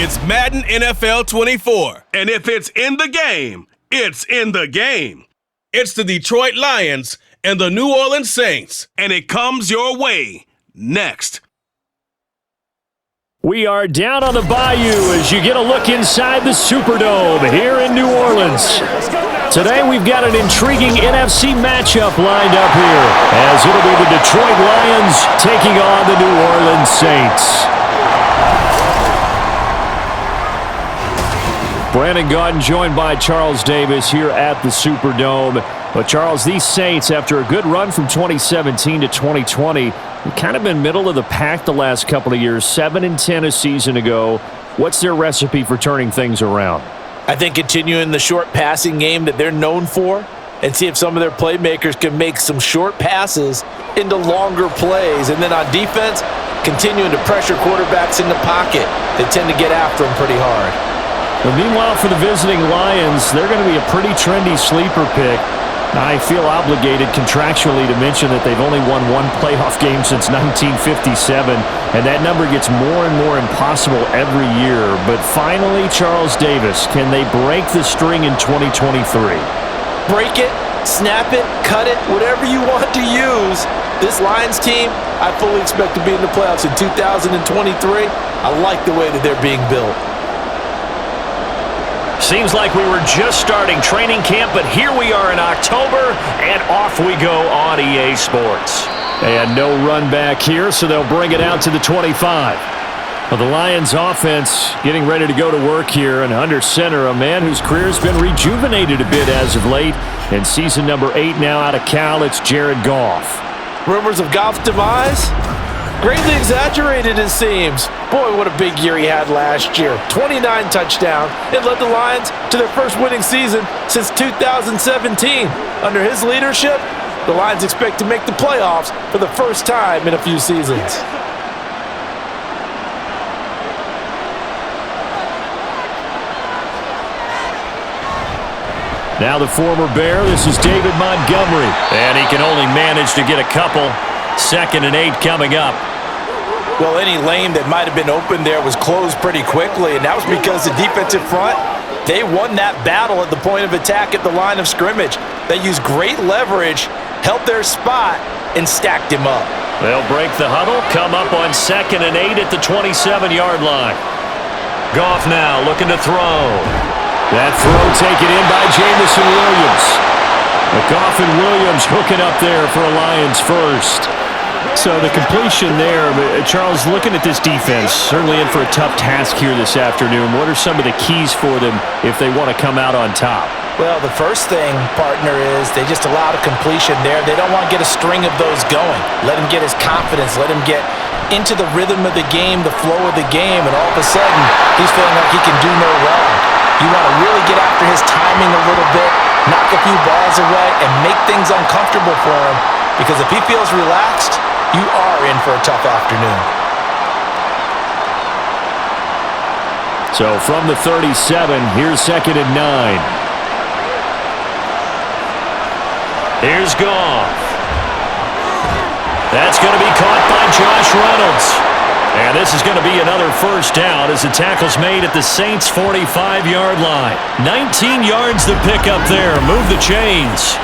It's Madden NFL 24. And if it's in the game, it's in the game. It's the Detroit Lions and the New Orleans Saints. And it comes your way next. We are down on the bayou as you get a look inside the Superdome here in New Orleans. Today we've got an intriguing NFC matchup lined up here, as it'll be the Detroit Lions taking on the New Orleans Saints. Brandon Gaudin joined by Charles Davis here at the Superdome. But Charles, these Saints, after a good run from 2017 to 2020, have kind of been middle of the pack the last couple of years, 7-10 a season ago. What's their recipe for turning things around? I think continuing the short passing game that they're known for and see if some of their playmakers can make some short passes into longer plays. And then on defense, continuing to pressure quarterbacks in the pocket. They tend to get after them pretty hard. Well, meanwhile, for the visiting Lions, they're going to be a pretty trendy sleeper pick. I feel obligated contractually to mention that they've only won one playoff game since 1957, and that number gets more and more impossible every year. But finally, Charles Davis, can they break the string in 2023? Break it, snap it, cut it, whatever you want to use. This Lions team, I fully expect to be in the playoffs in 2023. I like the way that they're being built. Seems like we were just starting training camp, but here we are in October, and off we go on EA Sports. And no run back here, so they'll bring it out to the 25. Well, the Lions offense getting ready to go to work here, and under center, a man whose career's been rejuvenated a bit as of late. In season number 8 now out of Cal, it's Jared Goff. Rumors of Goff's demise? Greatly exaggerated, it seems. Boy, what a big year he had last year. 29 touchdowns and led the Lions to their first winning season since 2017. Under his leadership, the Lions expect to make the playoffs for the first time in a few seasons. Now the former Bear, this is David Montgomery. And he can only manage to get a couple. 2nd and 8 coming up. Well, any lane that might have been open there was closed pretty quickly, and that was because the defensive front, they won that battle at the point of attack at the line of scrimmage. They used great leverage, held their spot, and stacked him up. They'll break the huddle, come up on 2nd and 8 at the 27-yard line. Goff now looking to throw. That throw taken in by Jamison Williams. Goff and Williams hooking up there for a Lions first. So the completion there, Charles, looking at this defense, certainly in for a tough task here this afternoon. What are some of the keys for them if they want to come out on top? Well, the first thing, partner, is they just allow the completion there. They don't want to get a string of those going. Let him get his confidence. Let him get into the rhythm of the game, the flow of the game, and all of a sudden, he's feeling like he can do no wrong. You want to really get after his timing a little bit, knock a few balls away, and make things uncomfortable for him, because if he feels relaxed, you are in for a tough afternoon. So from the 37, here's 2nd and 9. Here's Goff. That's going to be caught by Josh Reynolds. And this is going to be another first down as the tackle's made at the Saints' 45-yard line. 19 yards to pick up there. Move the chains.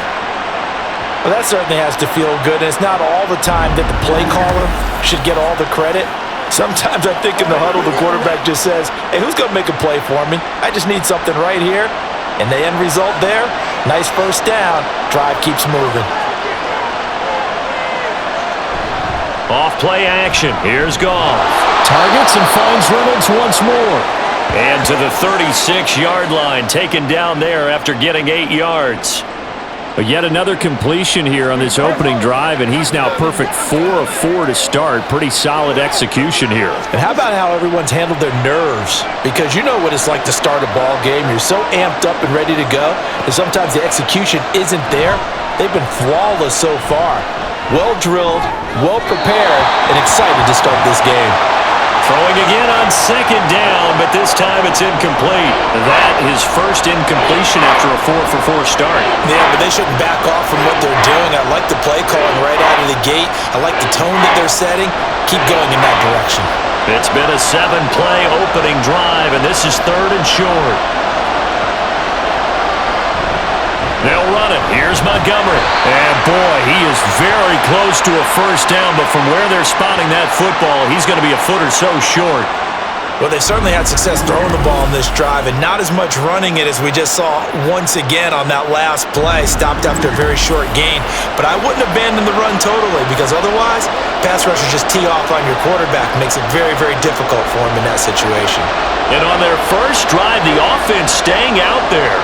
Well, that certainly has to feel good. And it's not all the time that the play caller should get all the credit. Sometimes I think in the huddle, the quarterback just says, hey, who's going to make a play for me? I just need something right here. And the end result there, nice first down. Drive keeps moving. Off play action. Here's Goff. Targets and finds Reynolds once more. And to the 36-yard line, taken down there after getting 8 yards. But yet another completion here on this opening drive, and he's now perfect 4 of 4 to start. Pretty solid execution here. And how about how everyone's handled their nerves? Because you know what it's like to start a ball game. You're so amped up and ready to go, and sometimes the execution isn't there. They've been flawless so far. Well drilled, well prepared, and excited to start this game. Throwing again on 2nd down, but this time it's incomplete. That is first incompletion after a 4-for-4 start. Yeah, but they shouldn't back off from what they're doing. I like the play calling right out of the gate. I like the tone that they're setting, keep going in that direction. It's been a 7-play opening drive, and this is 3rd and short. They'll run it. Here's Montgomery. And, boy, he is very close to a first down, but from where they're spotting that football, he's going to be a foot or so short. Well, they've certainly had success throwing the ball on this drive and not as much running it as we just saw once again on that last play. Stopped after a very short gain. But I wouldn't abandon the run totally because otherwise, pass rushers just tee off on your quarterback. Makes it very, very difficult for him in that situation. And on their first drive, the offense staying out there.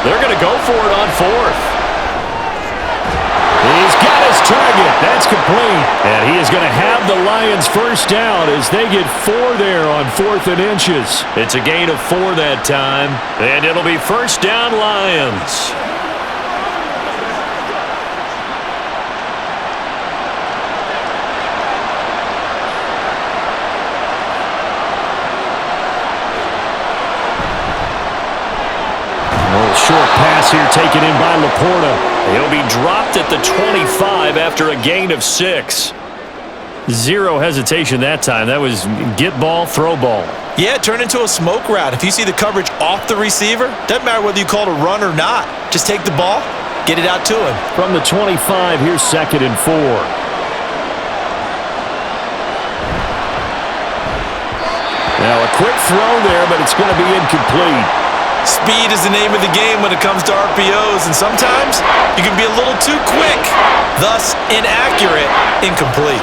They're going to go for it on 4th. He's got his target. That's complete. And he is going to have the Lions first down as they get 4 there on 4th and inches. It's a gain of 4 that time. And it'll be first down Lions. Short pass here taken in by Laporta. He'll be dropped at the 25 after a gain of 6. Zero hesitation that time. That was get ball, throw ball. Yeah, turn into a smoke route. If you see the coverage off the receiver, doesn't matter whether you call it a run or not. Just take the ball, get it out to him. From the 25, here's 2nd and 4. Now a quick throw there, but it's going to be incomplete. Speed is the name of the game when it comes to RPOs, and sometimes you can be a little too quick, thus inaccurate, incomplete.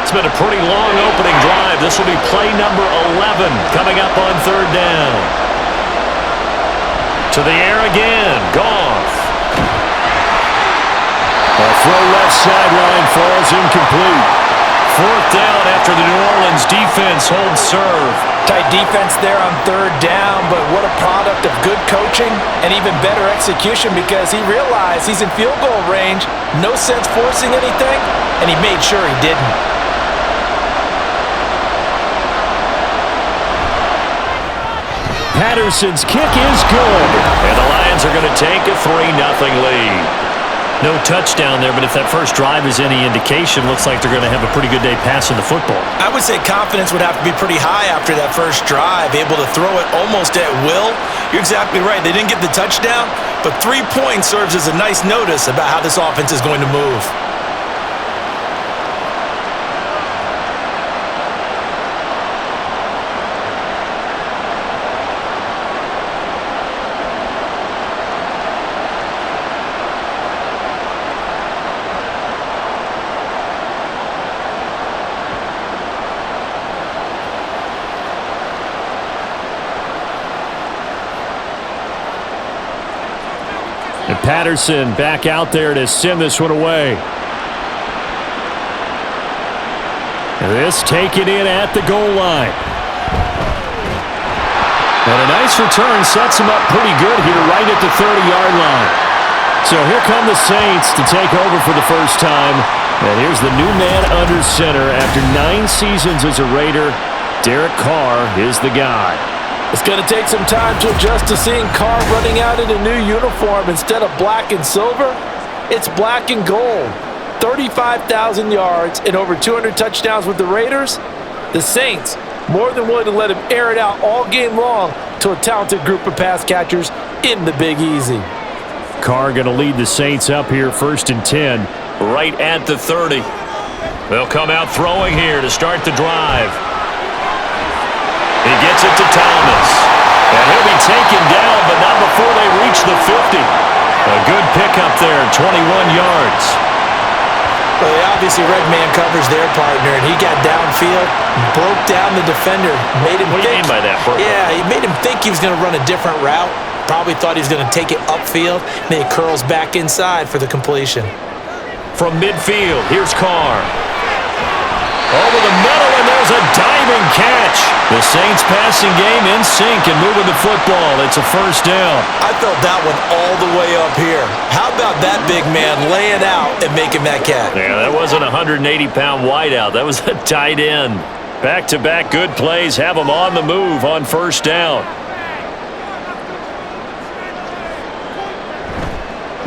It's been a pretty long opening drive. This will be play number 11 coming up on 3rd down. To the air again, Goff. A throw left sideline falls incomplete. 4th down after the New Orleans defense holds serve. Tight defense there on 3rd down, but what a product of good coaching and even better execution because he realized he's in field goal range, no sense forcing anything, and he made sure he didn't. Patterson's kick is good, and the Lions are going to take a 3-0 lead. No touchdown there, but if that first drive is any indication, looks like they're going to have a pretty good day passing the football. I would say confidence would have to be pretty high after that first drive, able to throw it almost at will. You're exactly right. They didn't get the touchdown, but 3 points serves as a nice notice about how this offense is going to move. And Patterson back out there to send this one away. And this taken in at the goal line. And a nice return sets him up pretty good here right at the 30-yard line. So here come the Saints to take over for the first time. And here's the new man under center after 9 seasons as a Raider. Derek Carr is the guy. It's going to take some time to adjust to seeing Carr running out in a new uniform instead of black and silver. It's black and gold. 35,000 yards and over 200 touchdowns with the Raiders. The Saints more than willing to let him air it out all game long to a talented group of pass catchers in the Big Easy. Carr going to lead the Saints up here 1st and 10. Right at the 30. They'll come out throwing here to start the drive. He gets it to Thomas. And he'll be taken down, but not before they reach the 50. A good pickup there, 21 yards. Well, they obviously read man coverage their partner, and he got downfield, broke down the defender, made him think. What do you mean by that? Yeah, he made him think he was going to run a different route. Probably thought he was going to take it upfield, and then he curls back inside for the completion. From midfield, here's Carr. Over the middle, and there's a diving catch. The Saints passing game in sync and moving the football. It's a first down. I felt that one all the way up here. How about that big man laying out and making that catch? Yeah, that wasn't a 180-pound wideout. That was a tight end. Back-to-back good plays have them on the move on first down.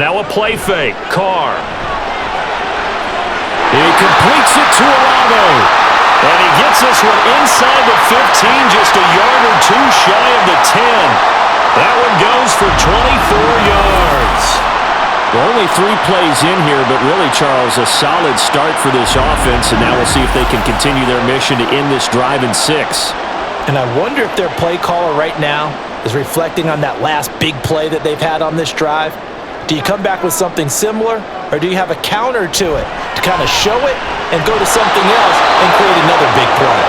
Now a play fake. Carr. He completes it to Olave. And he gets this one inside the 15, just a yard or two shy of the 10. That one goes for 24 yards. Well, only 3 plays in here, but really, Charles, a solid start for this offense, and now we'll see if they can continue their mission to end this drive in 6. And I wonder if their play caller right now is reflecting on that last big play that they've had on this drive. Do you come back with something similar, or do you have a counter to it to kind of show it and go to something else and create another big play?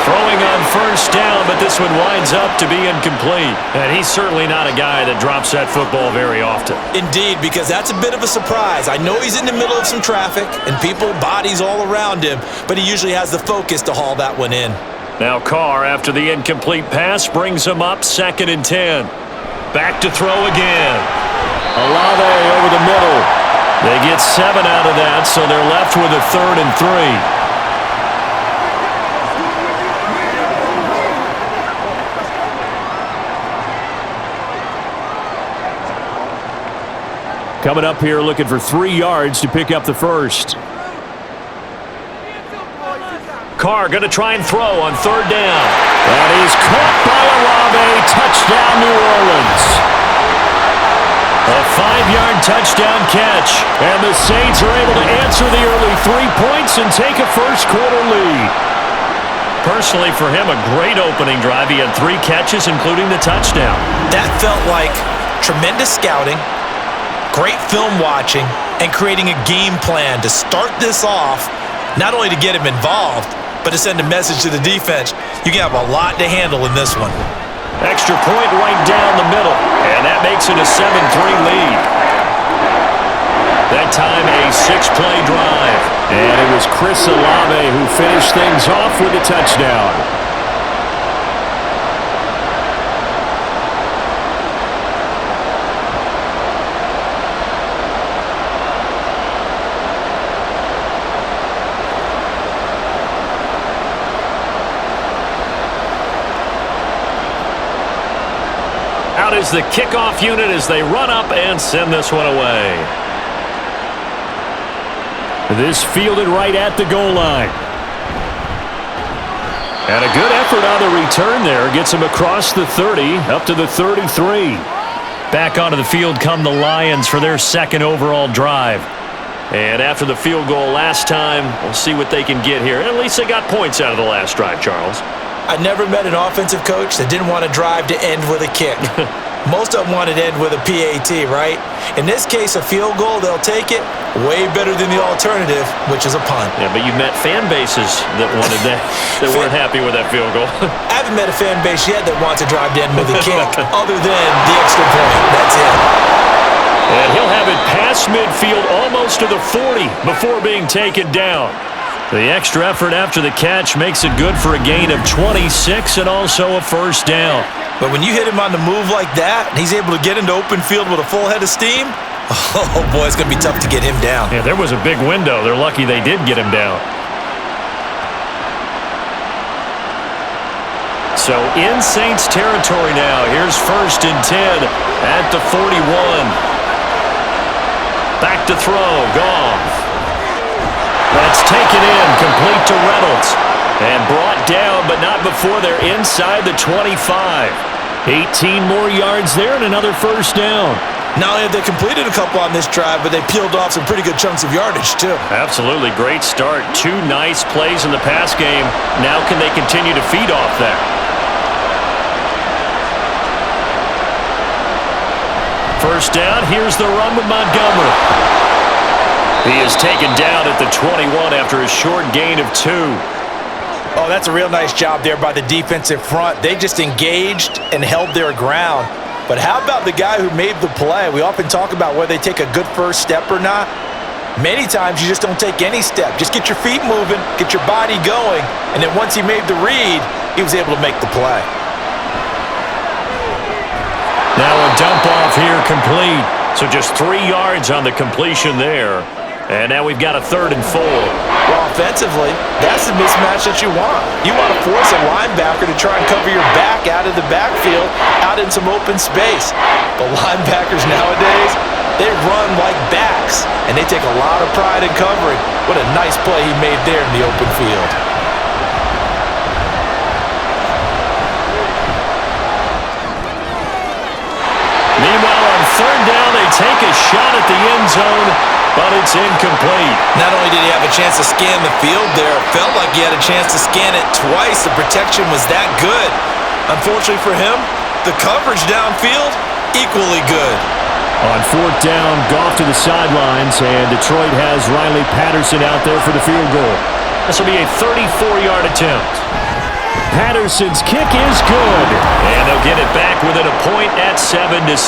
Throwing on first down, but this one winds up to be incomplete. And he's certainly not a guy that drops that football very often. Indeed, because that's a bit of a surprise. I know he's in the middle of some traffic and people, bodies all around him, but he usually has the focus to haul that one in. Now Carr, after the incomplete pass, brings him up 2nd and 10. Back to throw again. Olave over the middle. They get 7 out of that, so they're left with a 3rd and 3. Coming up here looking for 3 yards to pick up the first. Carr going to try and throw on 3rd down. That is caught by Olave. Touchdown, New Orleans. A 5-yard touchdown catch. And the Saints are able to answer the early 3 points and take a first-quarter lead. Personally, for him, a great opening drive. He had 3 catches, including the touchdown. That felt like tremendous scouting, great film watching, and creating a game plan to start this off, not only to get him involved, but to send a message to the defense. You can have a lot to handle in this one. Extra point right down the middle, and that makes it a 7-3 lead. That time a 6-play drive, and it was Chris Olave who finished things off with a touchdown. Out is the kickoff unit as they run up and send this one away. This fielded right at the goal line. And a good effort on the return there. Gets him across the 30, up to the 33. Back onto the field come the Lions for their 2nd overall drive. And after the field goal last time, we'll see what they can get here. At least they got points out of the last drive, Charles. I never met an offensive coach that didn't want to drive to end with a kick. Most of them wanted to end with a PAT, right? In this case, a field goal, they'll take it. Way better than the alternative, which is a punt. Yeah, but you've met fan bases that wanted that, that weren't happy with that field goal. I haven't met a fan base yet that wants to drive to end with a kick, other than the extra point. That's it. And he'll have it past midfield almost to the 40 before being taken down. The extra effort after the catch makes it good for a gain of 26 and also a first down. But when you hit him on the move like that, and he's able to get into open field with a full head of steam, oh boy, it's going to be tough to get him down. Yeah, there was a big window. They're lucky they did get him down. So in Saints territory now. Here's 1st and 10 at the 41. Back to throw. Goff. That's taken in, complete to Reynolds. And brought down, but not before they're inside the 25. 18 more yards there and another first down. Not only have they completed a couple on this drive, but they peeled off some pretty good chunks of yardage, too. Absolutely. Great start. 2 nice plays in the pass game. Now can they continue to feed off that? First down. Here's the run with Montgomery. He is taken down at the 21 after a short gain of 2. Oh, that's a real nice job there by the defensive front. They just engaged and held their ground. But how about the guy who made the play? We often talk about whether they take a good first step or not. Many times you just don't take any step. Just get your feet moving, get your body going, and then once he made the read, he was able to make the play. Now a dump off here complete. So just 3 yards on the completion there. And now we've got a 3rd and 4. Well, offensively, that's the mismatch that you want. You want to force a linebacker to try and cover your back out of the backfield, out in some open space. But linebackers nowadays, they run like backs, and they take a lot of pride in covering. What a nice play he made there in the open field. Meanwhile, on third down, they take a shot at the end zone, but it's incomplete. Not only did he have a chance to scan the field there, it felt like he had a chance to scan it twice. The protection was that good. Unfortunately for him, the coverage downfield, equally good. On fourth down, Goff to the sidelines, and Detroit has Riley Patterson out there for the field goal. This will be a 34-yard attempt. Patterson's kick is good, and they'll get it back within a point at 7-6.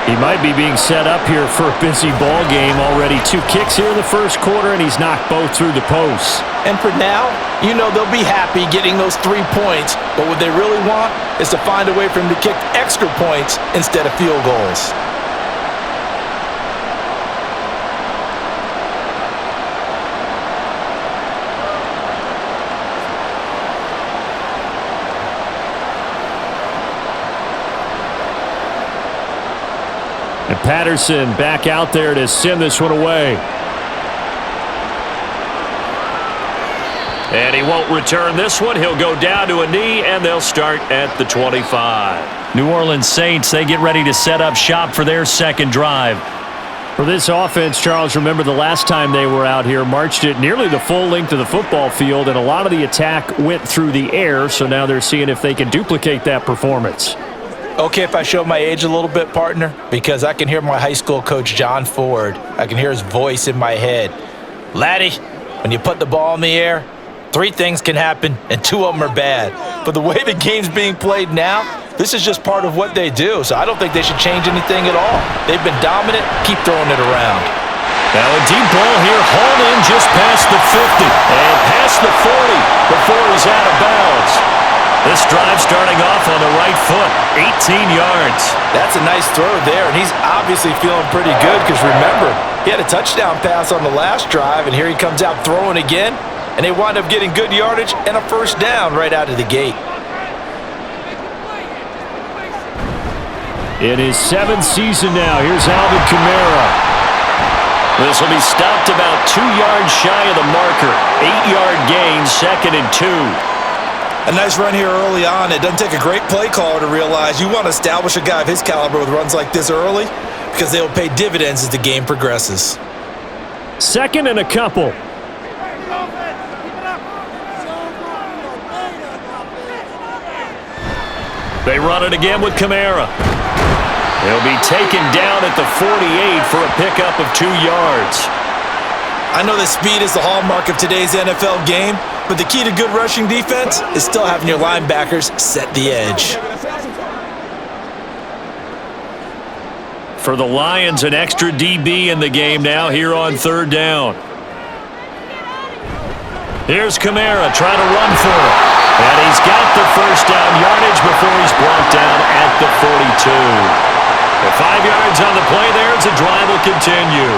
He might be being set up here for a busy ball game already. 2 kicks here in the first quarter, and he's knocked both through the posts. And for now, you know they'll be happy getting those 3 points, but what they really want is to find a way for him to kick extra points instead of field goals. And Patterson back out there to send this one away. And he won't return this one. He'll go down to a knee, and they'll start at the 25. New Orleans Saints, they get ready to set up shop for their second drive. For this offense, Charles, remember the last time they were out here, marched it nearly the full length of the football field, and a lot of the attack went through the air, so now they're seeing if they can duplicate that performance. Okay, if I show my age a little bit, partner, because I can hear my high school coach, John Ford. I can hear his voice in my head. Laddie, when you put the ball in the air, 3 things can happen, and 2 of them are bad. But the way the game's being played now, this is just part of what they do, so I don't think they should change anything at all. They've been dominant. Keep throwing it around. Now a deep ball here, hauled in just past the 50 and past the 40 before he's out of bounds. This drive starting off on the right foot, 18 yards. That's a nice throw there, and he's obviously feeling pretty good because remember, he had a touchdown pass on the last drive, and here he comes out throwing again, and they wind up getting good yardage and a first down right out of the gate. In his 7th season now, here's Alvin Kamara. This will be stopped about 2 yards shy of the marker. 8-yard gain, 2nd and 2. A nice run here early on. It doesn't take a great play caller to realize you want to establish a guy of his caliber with runs like this early because they will pay dividends as the game progresses. 2nd and a couple. They run it again with Kamara. He'll be taken down at the 48 for a pickup of 2 yards. I know that speed is the hallmark of today's NFL game, but the key to good rushing defense is still having your linebackers set the edge. For the Lions, an extra DB in the game now here on 3rd down. Here's Kamara trying to run for it. And he's got the first down yardage before he's brought down at the 42. The 5 yards on the play there as the drive will continue.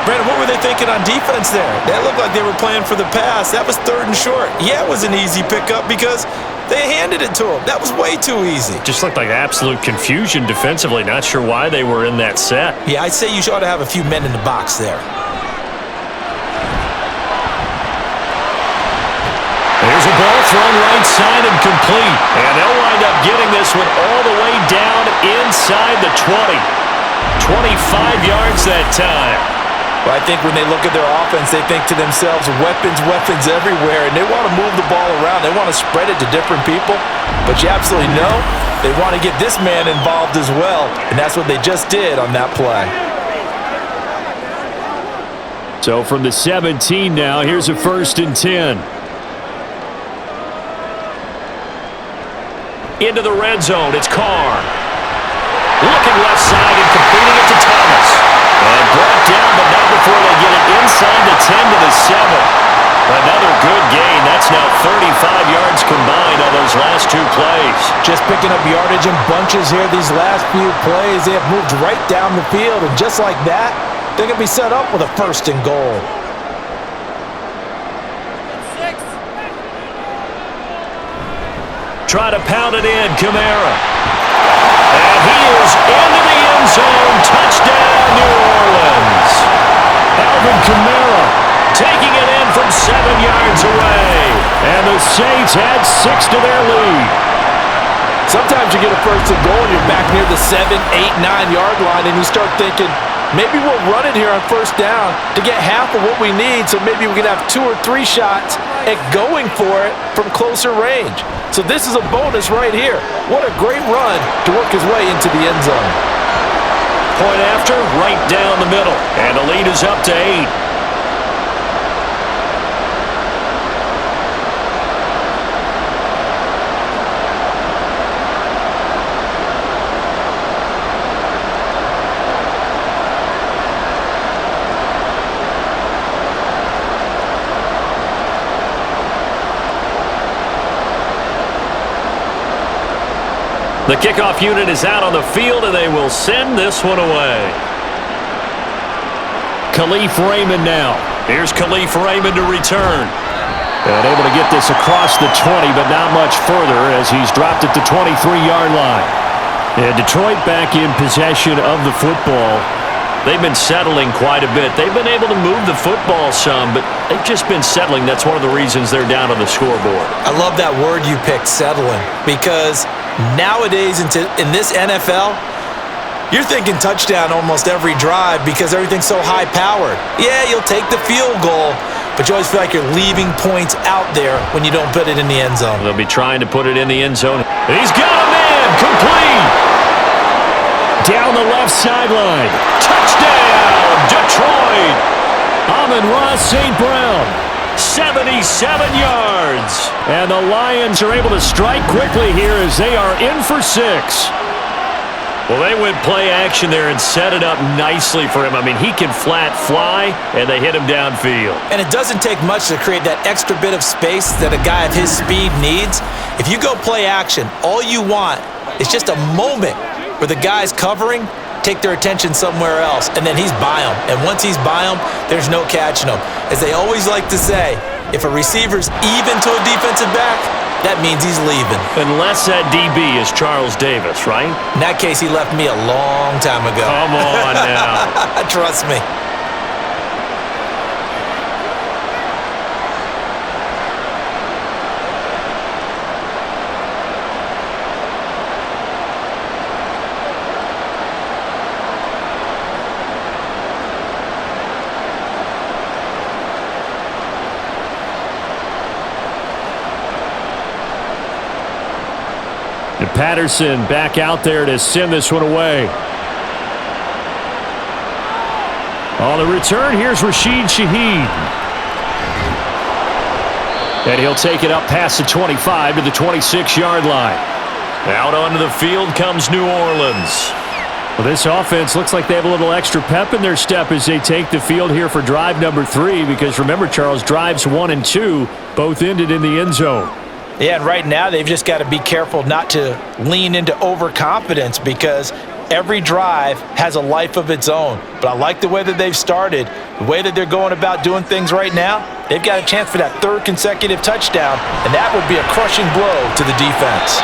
Brandon, what were they thinking on defense there? That looked like they were playing for the pass. That was 3rd and short. Yeah, it was an easy pickup because they handed it to him. That was way too easy. Just looked like absolute confusion defensively. Not sure why they were in that set. Yeah, I'd say you ought to have a few men in the box there. There's a ball thrown right side and complete. And they'll wind up getting this one all the way down inside the 20. 25 yards that time. Well, I think when they look at their offense, they think to themselves, weapons, weapons everywhere, and they want to move the ball around. They want to spread it to different people, but you absolutely know they want to get this man involved as well, and that's what they just did on that play. So from the 17 now, here's a 1st and 10. Into the red zone, it's Carr. Looking left side and completing it to Thomas. And brought down, but not before they get it inside the 10 to the 7. Another good gain. That's now 35 yards combined on those last 2 plays. Just picking up yardage in bunches here these last few plays. They have moved right down the field, and just like that, they're going to be set up with a 1st and goal. Try to pound it in, Kamara. And he is into the end end zone. Touchdown, New Orleans. Alvin Kamara taking it in from 7 yards away. And the Saints add 6 to their lead. Sometimes you get a first and goal and you're back near the 7, 8, 9-yard line and you start thinking, maybe we'll run it here on first down to get half of what we need, so maybe we can have 2 or 3 shots at going for it from closer range. So this is a bonus right here. What a great run to work his way into the end zone. Point after, right down the middle. And the lead is up to 8. The kickoff unit is out on the field, and they will send this one away. Khalif Raymond now. Here's Khalif Raymond to return. And able to get this across the 20, but not much further as he's dropped it to 23-yard line. And Detroit back in possession of the football. They've been settling quite a bit. They've been able to move the football some, but they've just been settling. That's one of the reasons they're down on the scoreboard. I love that word you picked, settling, because nowadays in this NFL, you're thinking touchdown almost every drive because everything's so high-powered. Yeah, you'll take the field goal, but you always feel like you're leaving points out there when you don't put it in the end zone. They'll be trying to put it in the end zone. He's got a man, complete. Down the left sideline. Touchdown, Detroit. Amon-Ra St. Brown. 77 yards. And the Lions are able to strike quickly here as they are in for 6. Well, they went play action there and set it up nicely for him. I mean, he can flat fly, and they hit him downfield. And it doesn't take much to create that extra bit of space that a guy of his speed needs. If you go play action, all you want is just a moment where the guys covering take their attention somewhere else, and then he's by them. And once he's by them, there's no catching him. As they always like to say, if a receiver's even to a defensive back, that means he's leaving. Unless that DB is Charles Davis, right? In that case, he left me a long time ago. Come on now. Trust me. Patterson back out there to send this one away. On the return, here's Rashid Shaheed. And he'll take it up past the 25 to the 26-yard line. Out onto the field comes New Orleans. Well, this offense looks like they have a little extra pep in their step as they take the field here for drive number 3, because remember, Charles, drives 1 and 2 both ended in the end zone. Yeah, and right now they've just got to be careful not to lean into overconfidence, because every drive has a life of its own. But I like the way that they've started, the way that they're going about doing things right now. They've got a chance for that 3rd consecutive touchdown, and that would be a crushing blow to the defense.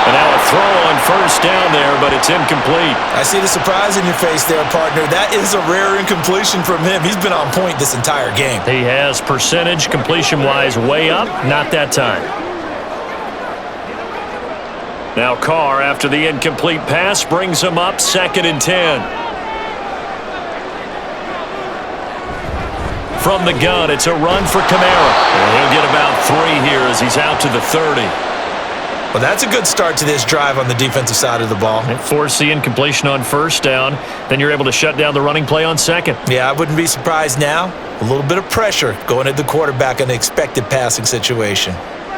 And now a throw on first down there, but it's incomplete. I see the surprise in your face there, partner. That is a rare incompletion from him. He's been on point this entire game. He has, percentage completion-wise way up, not that time. Now Carr, after the incomplete pass, brings him up 2nd and 10. From the gun, it's a run for Kamara. And he'll get about 3 here as he's out to the 30. Well, that's a good start to this drive on the defensive side of the ball. Force the incompletion on first down. Then you're able to shut down the running play on 2nd. Yeah, I wouldn't be surprised now. A little bit of pressure going at the quarterback in the expected passing situation.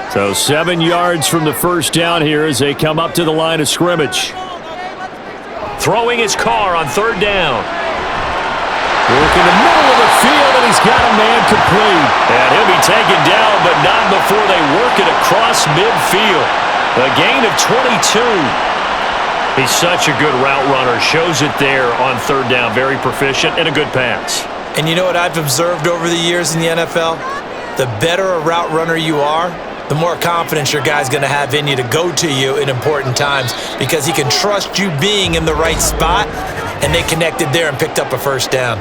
So 7 yards from the first down here as they come up to the line of scrimmage. Throwing his Carr on 3rd down. Working the middle of the field, and he's got a man complete. And he'll be taken down, but not before they work it across midfield. A gain of 22. He's such a good route runner. Shows it there on 3rd down. Very proficient and a good pass. And you know what I've observed over the years in the NFL? The better a route runner you are, the more confidence your guy's going to have in you to go to you in important times because he can trust you being in the right spot, and they connected there and picked up a first down.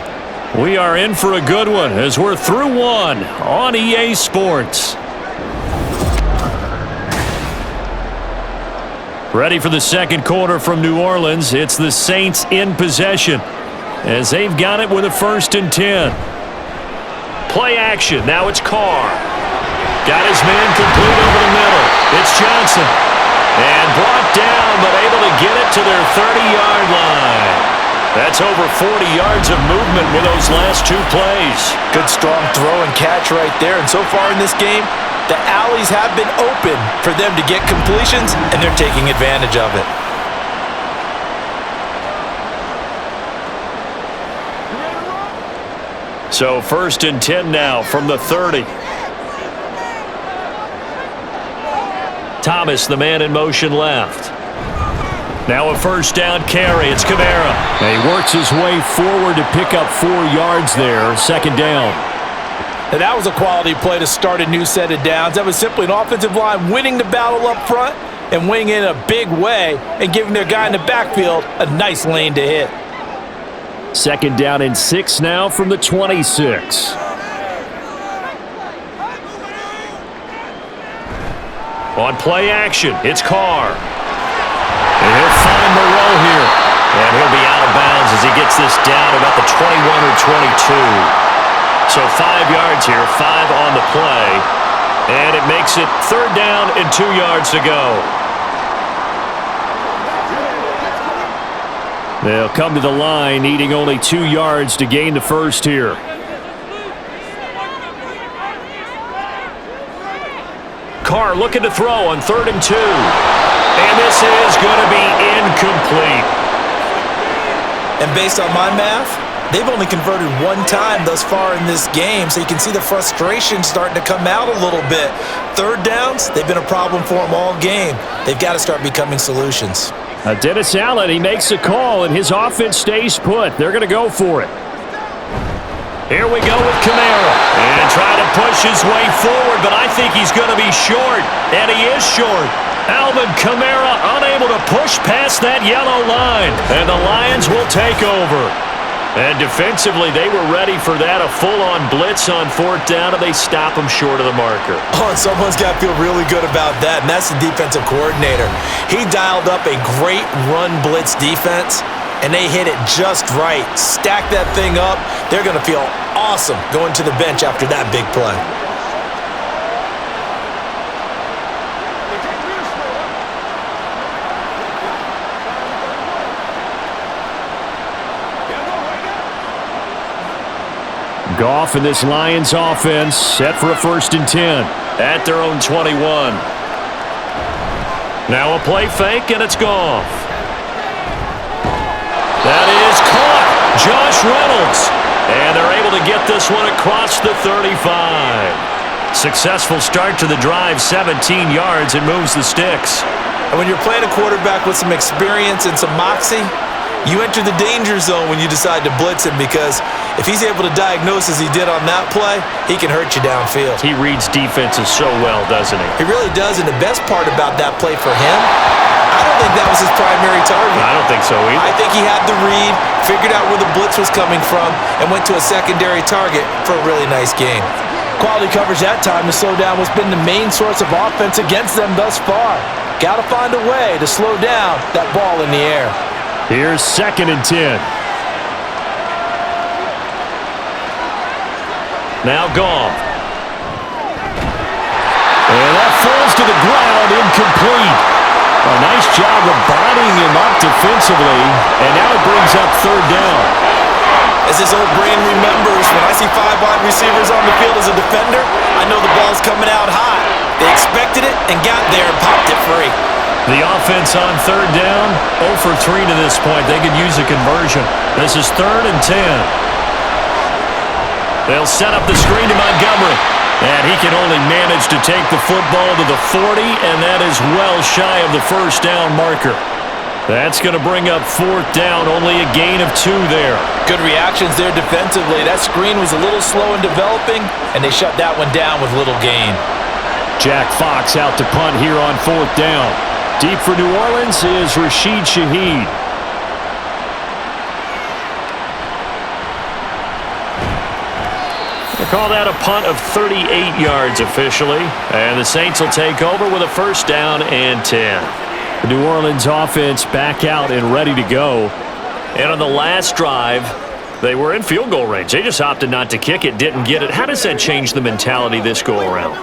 We are in for a good one as we're through one on EA Sports. Ready for the second quarter from New Orleans. It's the Saints in possession as they've got it with a 1st and 10. Play action. Now it's Carr. Got his man complete over the middle. It's Johnson. And brought down, but able to get it to their 30-yard line. That's over 40 yards of movement with those last 2 plays. Good strong throw and catch right there. And so far in this game, the alleys have been open for them to get completions, and they're taking advantage of it. So 1st and 10 now from the 30. Thomas, the man in motion left. Now a 1st down carry. It's Kamara. And he works his way forward to pick up 4 yards there. 2nd down. And that was a quality play to start a new set of downs. That was simply an offensive line winning the battle up front and winning in a big way and giving their guy in the backfield a nice lane to hit. 2nd down and 6 now from the 26. On play action, it's Carr. And he'll find Moreau here. And he'll be out of bounds as he gets this down about the 21 or 22. So 5 yards here, 5 on the play. And it makes it 3rd down and 2 yards to go. They'll come to the line, needing only 2 yards to gain the first here. Carr looking to throw on 3rd and 2. And this is going to be incomplete. And based on my math, they've only converted 1 time thus far in this game, so you can see the frustration starting to come out a little bit. 3rd downs, they've been a problem for them all game. They've got to start becoming solutions. Dennis Allen, he makes a call, and his offense stays put. They're going to go for it. Here we go with Kamara. And try to push his way forward, but I think he's going to be short. And he is short. Alvin Kamara unable to push past that yellow line. And the Lions will take over. And defensively, they were ready for that, a full-on blitz on 4th down, and they stop him short of the marker. Oh, and someone's got to feel really good about that, and that's the defensive coordinator. He dialed up a great run blitz defense, and they hit it just right. Stack that thing up. They're going to feel awesome going to the bench after that big play. Goff and this Lions offense set for a 1st and 10 at their own 21. Now a play fake, and it's Goff. That is caught. Josh Reynolds. And they're able to get this one across the 35. Successful start to the drive, 17 yards, and moves the sticks. And when you're playing a quarterback with some experience and some moxie, you enter the danger zone when you decide to blitz him, because if he's able to diagnose as he did on that play, he can hurt you downfield. He reads defenses so well, doesn't he? He really does, and the best part about that play for him, I don't think that was his primary target. I don't think so either. I think he had the read, figured out where the blitz was coming from, and went to a secondary target for a really nice gain. Quality coverage that time to slow down what's been the main source of offense against them thus far. Got to find a way to slow down that ball in the air. Here's 2nd and 10. Now Goff. And that falls to the ground, incomplete. A nice job of bodying him up defensively, and now it brings up 3rd down. As his old brain remembers, when I see 5 wide receivers on the field as a defender, I know the ball's coming out hot. They expected it and got there and popped it free. The offense on 3rd down, 0 for 3 to this point. They could use a conversion. This is 3rd and 10. They'll set up the screen to Montgomery. And he can only manage to take the football to the 40, and that is well shy of the 1st down marker. That's going to bring up 4th down, only a gain of 2 there. Good reactions there defensively. That screen was a little slow in developing, and they shut that one down with little gain. Jack Fox out to punt here on 4th down. Deep for New Orleans is Rashid Shaheed. They call that a punt of 38 yards officially. And the Saints will take over with a 1st down and 10. The New Orleans offense back out and ready to go. And on the last drive, they were in field goal range. They just opted not to kick it, didn't get it. How does that change the mentality this go around?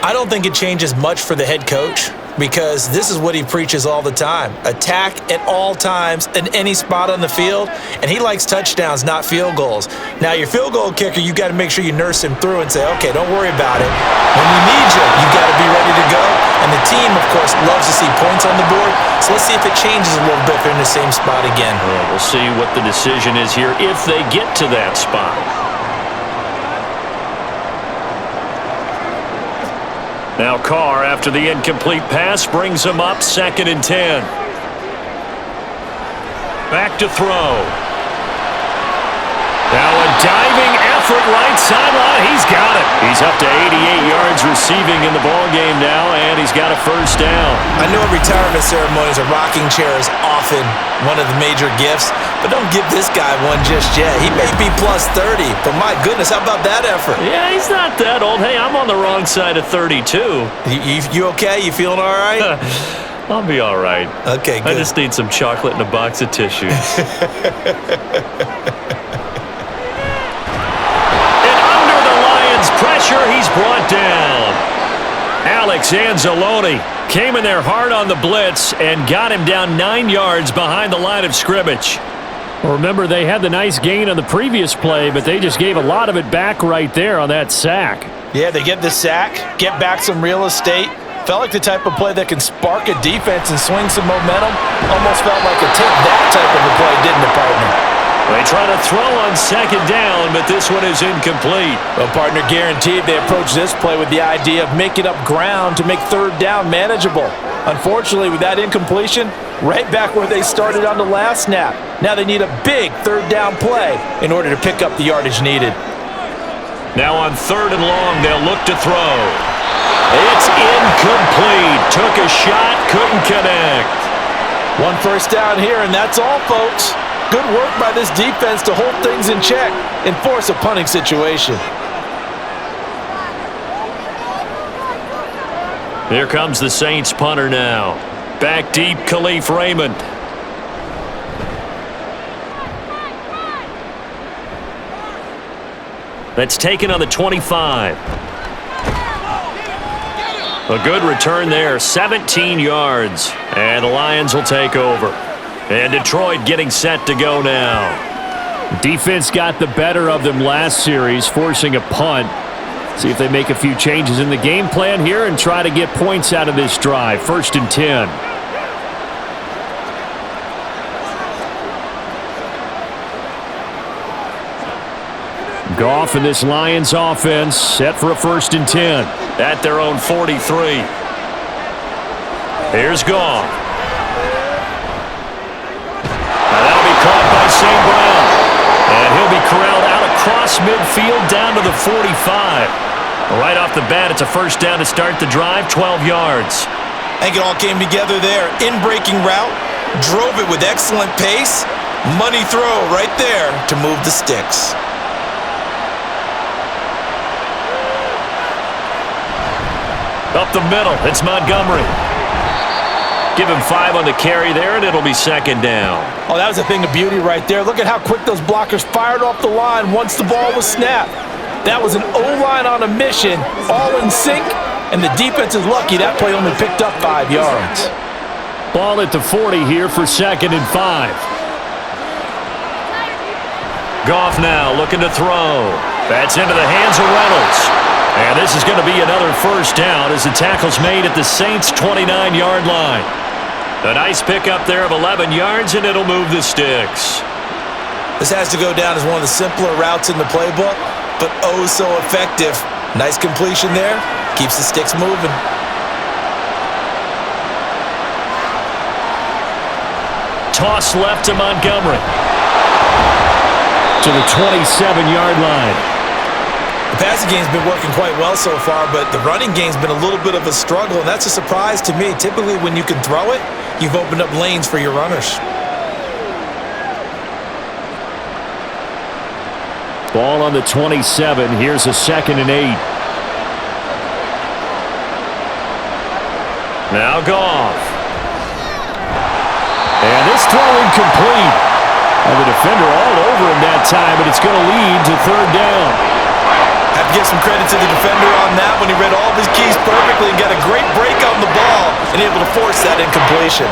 I don't think it changes much for the head coach because this is what he preaches all the time. Attack at all times in any spot on the field, and he likes touchdowns, not field goals. Now, your field goal kicker, you got to make sure you nurse him through and say, okay, don't worry about it. When we need you, you got to be ready to go. And the team, of course, loves to see points on the board. So let's see if it changes a little bit if they're in the same spot again. Well, we'll see what the decision is here if they get to that spot. Now Carr, after the incomplete pass, brings him up 2nd and 10. Back to throw. Now a diving effort right sideline. He's got it. He's up to 88 yards receiving in the ballgame now, and he's got a 1st down. I know at retirement ceremonies, a rocking chair is often one of the major gifts, but don't give this guy one just yet. He may be plus 30, but my goodness, how about that effort? Yeah, he's not that old. Hey, I'm on the wrong side of 32. You okay? You feeling all right? I'll be all right. Okay, good. I just need some chocolate and a box of tissues. Pressure, he's brought down. Alex Anzalone came in there hard on the blitz and got him down 9 yards behind the line of scrimmage. Remember, they had the nice gain on the previous play, but they just gave a lot of it back right there on that sack. Yeah, they get the sack, get back some real estate. Felt like the type of play that can spark a defense and swing some momentum. Almost felt like a take that type of a play, didn't it, partner? They try to throw on 2nd down, but this one is incomplete. Well, partner, guaranteed they approach this play with the idea of making up ground to make 3rd down manageable. Unfortunately, with that incompletion, right back where they started on the last snap. Now they need a big 3rd down play in order to pick up the yardage needed. Now on 3rd and long, they'll look to throw. It's incomplete. Took a shot, couldn't connect. 1 1st down here, and that's all, folks. Good work by this defense to hold things in check and force a punting situation. Here comes the Saints punter now. Back deep, Khalif Raymond. That's taken on the 25. A good return there, 17 yards. And the Lions will take over. And Detroit getting set to go now. Defense got the better of them last series, forcing a punt. See if they make a few changes in the game plan here and try to get points out of this drive. 1st and 10. Goff and this Lions offense set for a 1st and 10 at their own 43. Here's Goff. Caught by St. Brown. And he'll be corralled out across midfield down to the 45. Right off the bat, it's a 1st down to start the drive, 12 yards. I think it all came together there. In-breaking route, drove it with excellent pace. Money throw right there to move the sticks. Up the middle, it's Montgomery. Give him 5 on the carry there, and it'll be 2nd down. Oh, that was a thing of beauty right there. Look at how quick those blockers fired off the line once the ball was snapped. That was an O-line on a mission, all in sync, and the defense is lucky that play only picked up 5 yards. Ball at the 40 here for 2nd and 5. Goff now looking to throw. That's into the hands of Reynolds. And this is going to be another 1st down as the tackle's made at the Saints' 29-yard line. A nice pickup there of 11 yards, and it'll move the sticks. This has to go down as one of the simpler routes in the playbook, but oh so effective. Nice completion there. Keeps the sticks moving. Toss left to Montgomery. To the 27-yard line. The passing game's been working quite well so far, but the running game's been a little bit of a struggle, and that's a surprise to me. Typically, when you can throw it, you've opened up lanes for your runners. Ball on the 27. Here's a 2nd and 8. Now Goff. And this throw incomplete. And the defender all over him that time, but it's going to lead to 3rd down. Have to give some credit to the defender on that when he read all of his keys perfectly and got a great break on the ball and able to force that incompletion.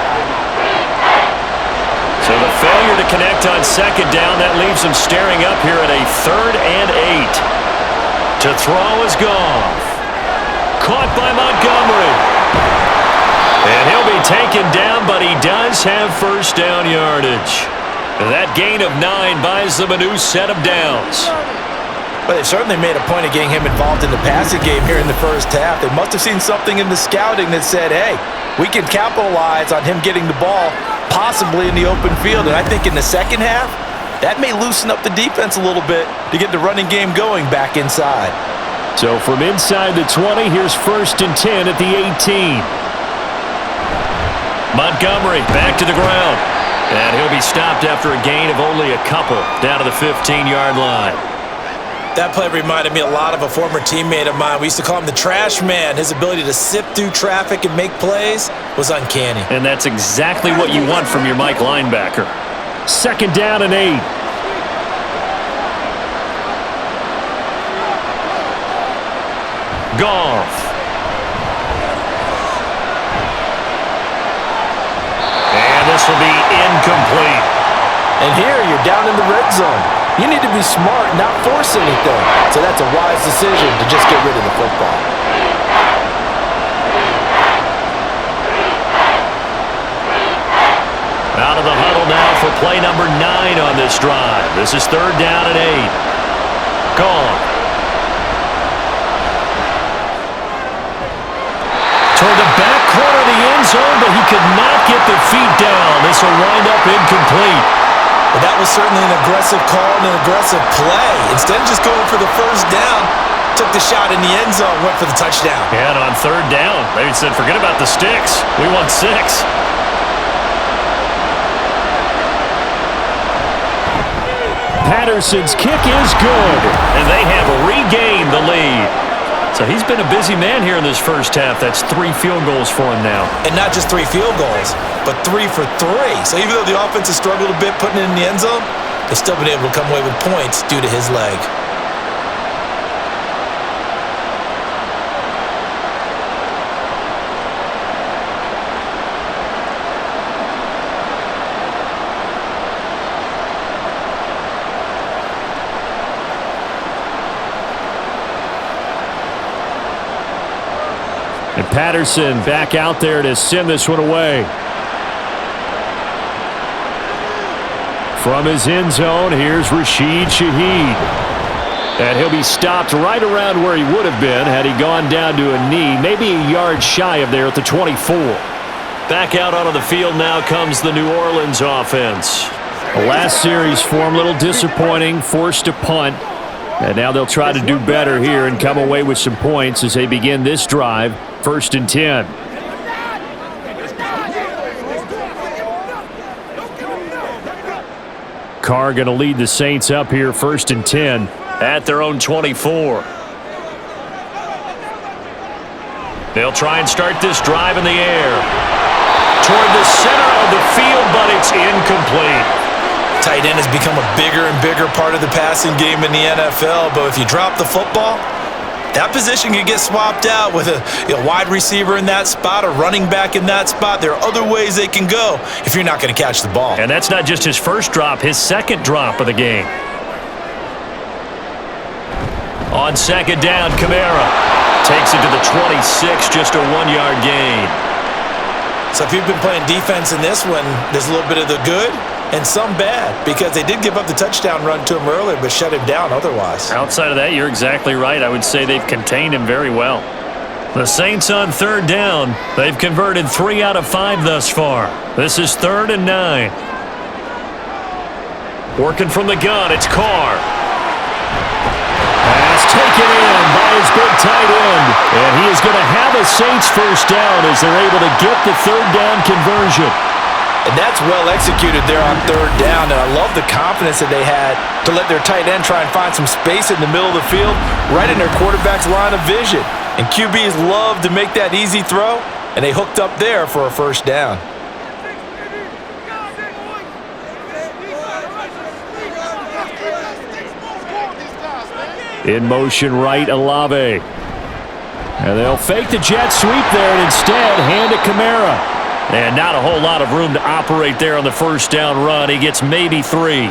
So the failure to connect on 2nd down, that leaves him staring up here at a 3rd and 8. To throw is Goff. Caught by Montgomery. And he'll be taken down, but he does have 1st down yardage. That gain of 9 buys them a new set of downs. But they certainly made a point of getting him involved in the passing game here in the first half. They must have seen something in the scouting that said, hey, we can capitalize on him getting the ball possibly in the open field. And I think in the second half, that may loosen up the defense a little bit to get the running game going back inside. So from inside the 20, here's 1st and 10 at the 18. Montgomery back to the ground. And he'll be stopped after a gain of only a couple down to the 15-yard line. That play reminded me a lot of a former teammate of mine. We used to call him the trash man. His ability to sift through traffic and make plays was uncanny. And that's exactly what you want from your Mike linebacker. 2nd down and 8. Goff. And this will be incomplete. And here you're down in the red zone. You need to be smart, not force anything. So that's a wise decision to just get rid of the football. Out of the huddle now for play number 9 on this drive. This is 3rd down and 8. Gone. Toward the back corner of the end zone, but he could not get the feet down. This will wind up incomplete. But that was certainly an aggressive call and an aggressive play. Instead of just going for the 1st down, took the shot in the end zone, went for the touchdown. Yeah, and on 3rd down, they said, forget about the sticks. We want 6. Patterson's kick is good, and they have regained the lead. So he's been a busy man here in this first half. That's 3 field goals for him now. And not just 3 field goals, but 3 for 3. So even though the offense has struggled a bit putting it in the end zone, they've still been able to come away with points due to his leg. And Patterson back out there to send this one away. From his end zone, here's Rashid Shaheed. And he'll be stopped right around where he would have been had he gone down to a knee, maybe a yard shy of there at the 24. Back out onto the field now comes the New Orleans offense. The last series for him, a little disappointing, forced a punt. And now they'll try to do better here and come away with some points as they begin this drive, 1st and 10. Carr going to lead the Saints up here, 1st and 10 at their own 24. They'll try and start this drive in the air. Toward the center of the field, but it's incomplete. Tight end has become a bigger and bigger part of the passing game in the NFL, but if you drop the football, that position can get swapped out with a wide receiver in that spot, a running back in that spot. There are other ways they can go if you're not going to catch the ball. And that's not just his first drop, his second drop of the game. On 2nd down, Kamara takes it to the 26, just a 1-yard gain. So if you've been playing defense in this one, there's a little bit of the good and some bad, because they did give up the touchdown run to him earlier, but shut him down otherwise. Outside of that, you're exactly right. I would say they've contained him very well. The Saints on 3rd down. They've converted 3 out of 5 thus far. This is 3rd and 9. Working from the gun, it's Carr. Pass taken in by his big tight end. And he is going to have a Saints first down as they're able to get the third down conversion. And that's well executed there on third down, and I love the confidence that they had to let their tight end try and find some space in the middle of the field, right in their quarterback's line of vision. And QBs love to make that easy throw, and they hooked up there for a first down. In motion right, Olave. And they'll fake the jet sweep there and instead hand it Kamara. And not a whole lot of room to operate there on the first down run. He gets maybe 3.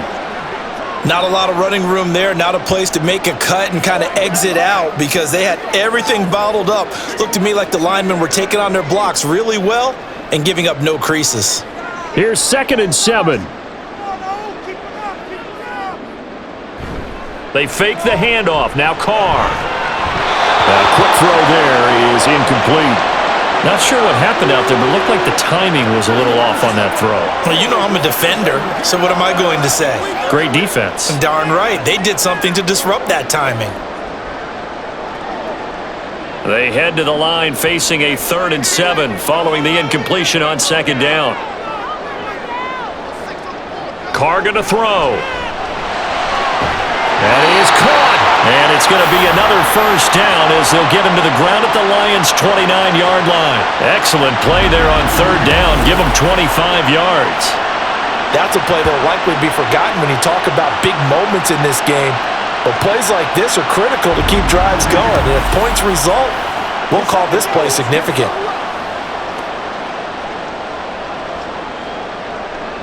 Not a lot of running room there, not a place to make a cut and kind of exit out because they had everything bottled up. Looked to me like the linemen were taking on their blocks really well and giving up no creases. Here's 2nd and 7. They fake the handoff. Now Carr. A quick throw there is incomplete. Not sure what happened out there, but it looked like the timing was a little off on that throw. Well, you know I'm a defender, so what am I going to say? Great defense. Darn right. They did something to disrupt that timing. They head to the line facing a 3rd and 7 following the incompletion on 2nd down. Carr going to throw. And he is caught. And it's going to be another first down as they'll get him to the ground at the Lions' 29-yard line. Excellent play there on 3rd down. Give him 25 yards. That's a play that will likely be forgotten when you talk about big moments in this game. But plays like this are critical to keep drives going. And if points result, we'll call this play significant.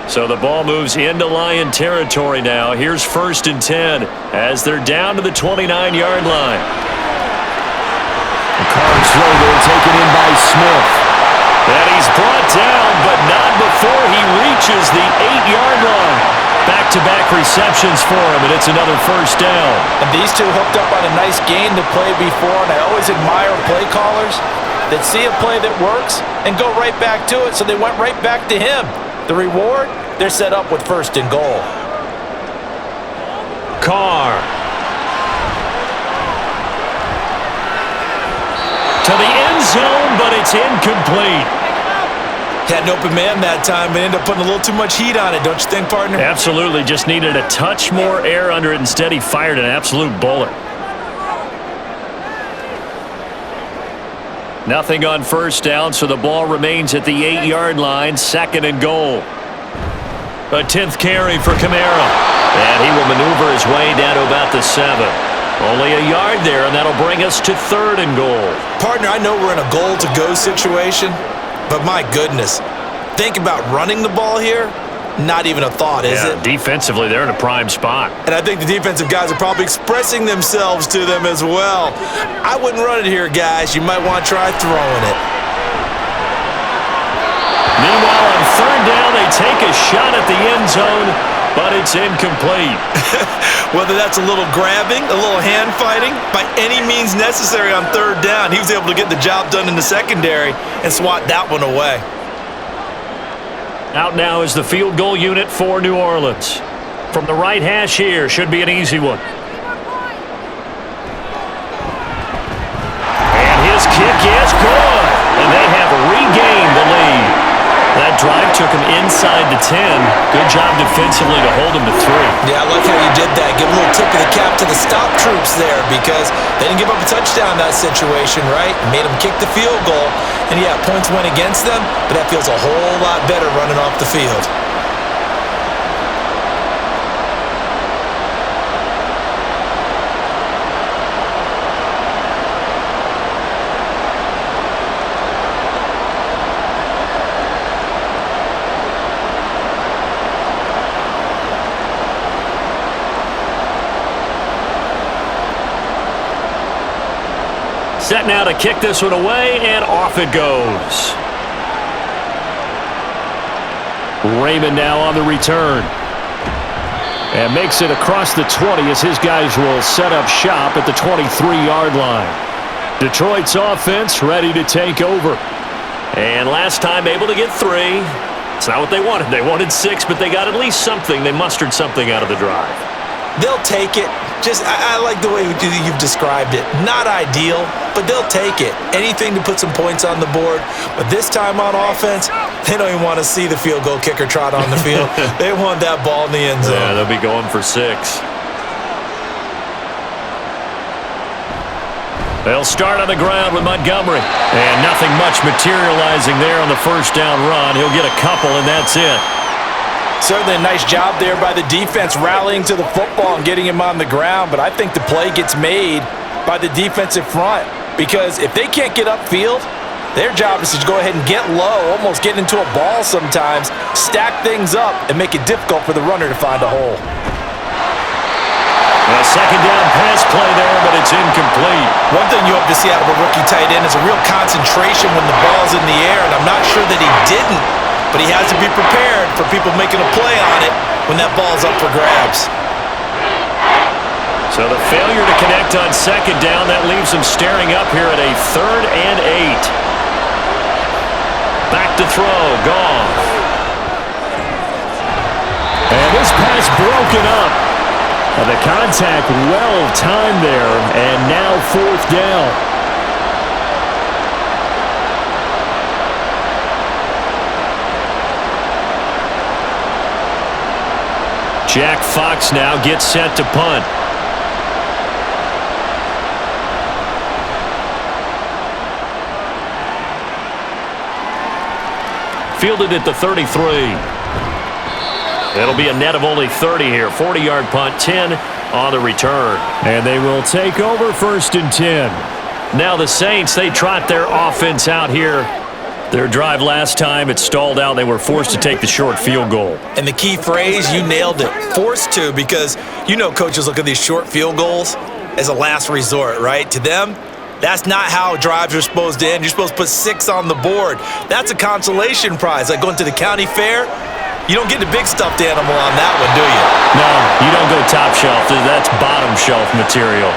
So the ball moves into Lion territory now. Here's 1st and 10 as they're down to the 29-yard line. The Cards throw there taken in by Smith. And he's brought down, but not before he reaches the 8-yard line. Back-to-back receptions for him, and it's another first down. And these two hooked up on a nice gain to play before, and I always admire play callers that see a play that works and go right back to it, so they went right back to him. The reward, they're set up with 1st and goal. Carr. To the end zone, but it's incomplete. Had an open man that time and ended up putting a little too much heat on it, don't you think, partner? Absolutely. Just needed a touch more air under it. Instead, he fired an absolute bullet. Nothing on first down, so the ball remains at the 8-yard line, 2nd and goal. A 10th carry for Kamara. And he will maneuver his way down to about the 7. Only a yard there, and that'll bring us to 3rd and goal. Partner, I know we're in a goal-to-go situation, but my goodness, think about running the ball here. Not even a thought, is it? Defensively, they're in a prime spot. And I think the defensive guys are probably expressing themselves to them as well. I wouldn't run it here, guys. You might want to try throwing it. Meanwhile, on 3rd down, they take a shot at the end zone, but it's incomplete. Whether that's a little grabbing, a little hand fighting, by any means necessary on 3rd down, he was able to get the job done in the secondary and swat that one away. Out now is the field goal unit for New Orleans. From the right hash here, should be an easy one. And his kick is good. And they have regained the lead. That drive took him inside the 10. Good job defensively to hold him to 3. Yeah, I like how you did that. Give a little tip of the cap to the stop troops there because they didn't give up a touchdown in that situation, right? Made them kick the field goal. And yeah, points went against them, but that feels a whole lot better running off the field. Set now to kick this one away, and off it goes. Raymond now on the return. And makes it across the 20 as his guys will set up shop at the 23-yard line. Detroit's offense ready to take over. And last time able to get 3. It's not what they wanted. They wanted 6, but they got at least something. They mustered something out of the drive. They'll take it. I like the way you've described it. Not ideal, but they'll take it. Anything to put some points on the board. But this time on offense, they don't even want to see the field goal kicker trot on the field. They want that ball in the end zone. Yeah, they'll be going for 6. They'll start on the ground with Montgomery. And nothing much materializing there on the first down run. He'll get a couple, and that's it. Certainly a nice job there by the defense rallying to the football and getting him on the ground, but I think the play gets made by the defensive front because if they can't get upfield, their job is to go ahead and get low, almost get into a ball sometimes, stack things up, and make it difficult for the runner to find a hole. A second down pass play there, but it's incomplete. One thing you hope to see out of a rookie tight end is a real concentration when the ball's in the air, and I'm not sure that he didn't, but he has to be prepared for people making a play on it when that ball's up for grabs. So the failure to connect on second down, that leaves him staring up here at a 3rd and 8. Back to throw, Goff. And this pass broken up. The contact well timed there, and now 4th down. Jack Fox now gets set to punt. Fielded at the 33. It'll be a net of only 30 here. 40-yard punt, 10 on the return. And they will take over 1st and 10. Now the Saints, they trot their offense out here. Their drive last time, it stalled out. They were forced to take the short field goal. And the key phrase, you nailed it, forced to, because you know coaches look at these short field goals as a last resort, right? To them, that's not how drives are supposed to end. You're supposed to put 6 on the board. That's a consolation prize, like going to the county fair. You don't get the big stuffed animal on that one, do you? No, you don't go top shelf. That's bottom shelf material.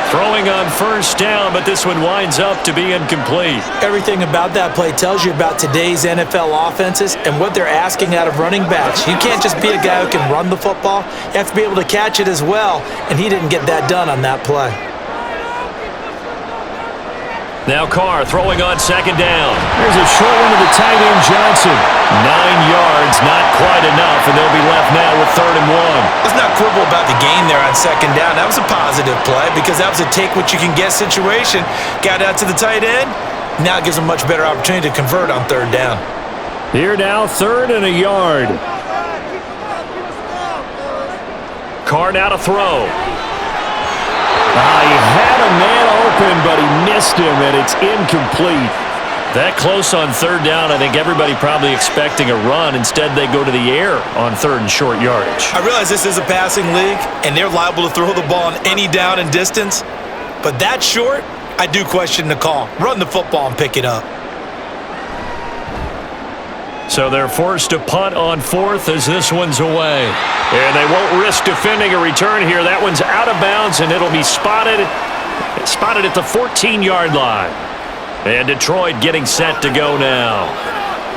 Throwing on 1st down, but this one winds up to be incomplete. Everything about that play tells you about today's NFL offenses and what they're asking out of running backs. You can't just be a guy who can run the football. You have to be able to catch it as well, and he didn't get that done on that play. Now Carr throwing on 2nd down. Here's a short one to the tight end, Johnson. 9 yards, not quite enough, and they'll be left now with 3rd and 1. Let's not quibble about the gain there on 2nd down. That was a positive play because that was a take-what-you-can-get situation. Got out to the tight end. Now it gives them a much better opportunity to convert on 3rd down. Here now, 3rd and a yard. Carr now to throw. He had a man open, but he missed him, and it's incomplete. That close on 3rd down, I think everybody probably expecting a run. Instead, they go to the air on 3rd and short yardage. I realize this is a passing league, and they're liable to throw the ball on any down and distance. But that short, I do question the call. Run the football and pick it up. So they're forced to punt on 4th as this one's away. And they won't risk defending a return here. That one's out of bounds, and it'll be spotted at the 14-yard line. And Detroit getting set to go now.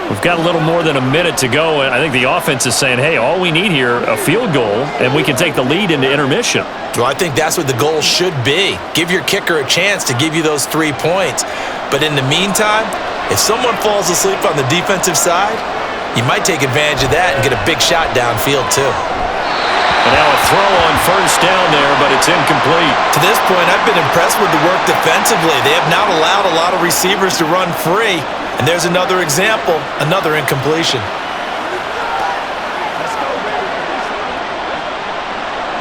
We've got a little more than a minute to go, and I think the offense is saying, hey, all we need here, a field goal, and we can take the lead into intermission. Well, I think that's what the goal should be. Give your kicker a chance to give you those 3 points. But in the meantime, if someone falls asleep on the defensive side, you might take advantage of that and get a big shot downfield too. And now a throw on 1st down there, but it's incomplete. To this point, I've been impressed with the work defensively. They have not allowed a lot of receivers to run free. And there's another example, another incompletion.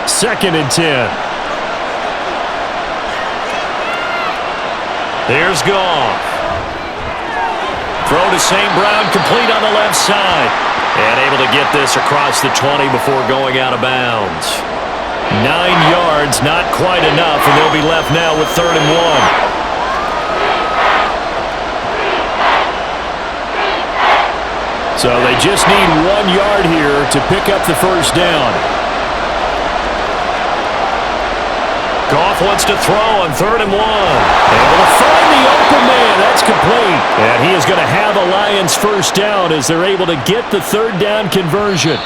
2nd and 10. Here's Goff. Throw to St. Brown, complete on the left side. And able to get this across the 20 before going out of bounds. 9 yards, not quite enough, and they'll be left now with 3rd and 1. So they just need 1 yard here to pick up the 1st down. Goff wants to throw on 3rd and 1. Able to find the open man. That's complete. And he is going to have a Lions 1st down as they're able to get the 3rd down conversion.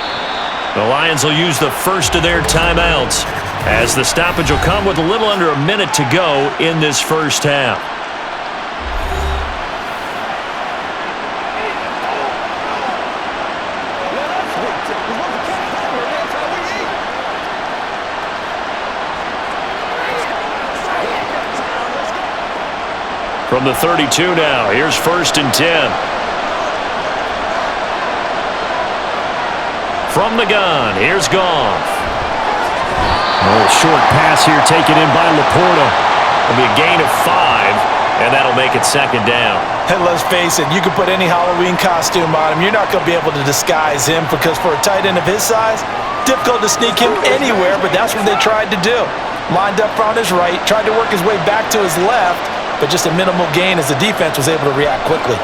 The Lions will use the first of their timeouts. as the stoppage will come with a little under a minute to go in this first half. From the 32 now, here's 1st and 10. From the gun, here's Goff. Oh, short pass here taken in by Laporta. It'll be a gain of 5, and that'll make it 2nd down. And let's face it, you can put any Halloween costume on him. You're not going to be able to disguise him because for a tight end of his size, difficult to sneak him anywhere, but that's what they tried to do. Lined up on his right, tried to work his way back to his left, but just a minimal gain as the defense was able to react quickly.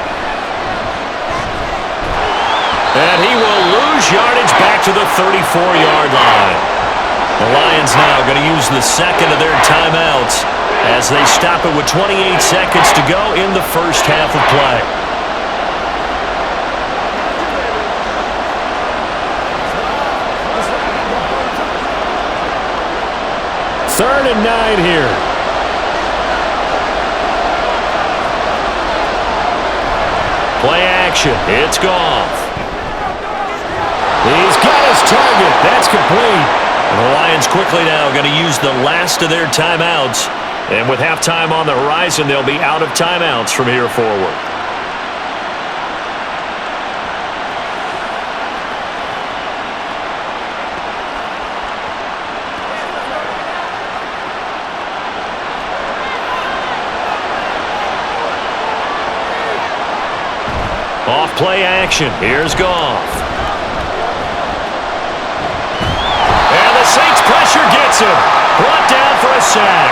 And he will lose yardage back to the 34-yard line. The Lions now going to use the 2nd of their timeouts as they stop it with 28 seconds to go in the first half of play. Third and 9 here. Play action. It's Goff. He's got his target. That's complete. And the Lions quickly now going to use the last of their timeouts. And with halftime on the horizon, they'll be out of timeouts from here forward. Off play action. Here's Goff. And the Saints pressure gets him. Brought down for a sack.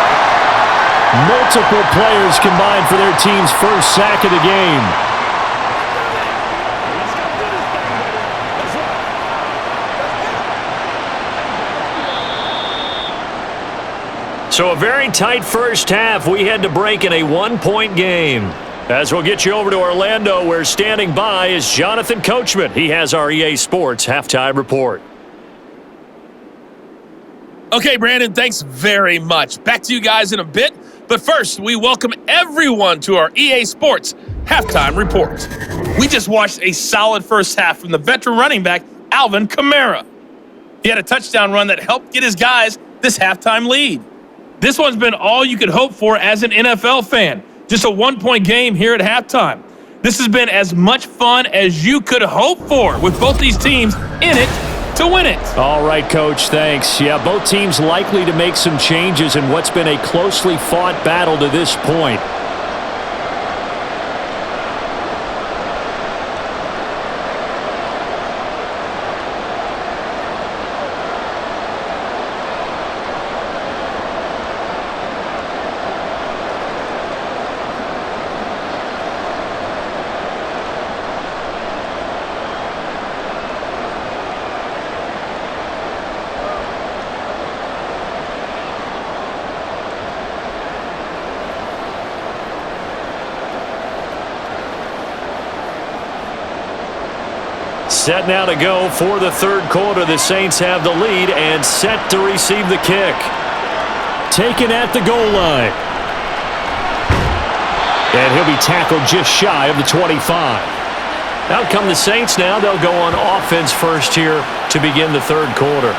Multiple players combined for their team's first sack of the game. So a very tight first half. We had to break in a 1-point game. As we'll get you over to Orlando, where standing by is Jonathan Coachman. He has our EA Sports Halftime Report. Okay, Brandon, thanks very much. Back to you guys in a bit. But first, we welcome everyone to our EA Sports Halftime Report. We just watched a solid first half from the veteran running back, Alvin Kamara. He had a touchdown run that helped get his guys this halftime lead. This one's been all you could hope for as an NFL fan. Just a 1-point game here at halftime. This has been as much fun as you could hope for with both these teams in it to win it. All right, Coach, thanks. Yeah, both teams likely to make some changes in what's been a closely fought battle to this point. Set now to go for the third quarter. The Saints have the lead and set to receive the kick. Taken at the goal line. And he'll be tackled just shy of the 25. Out come the Saints now. They'll go on offense first here to begin the third quarter.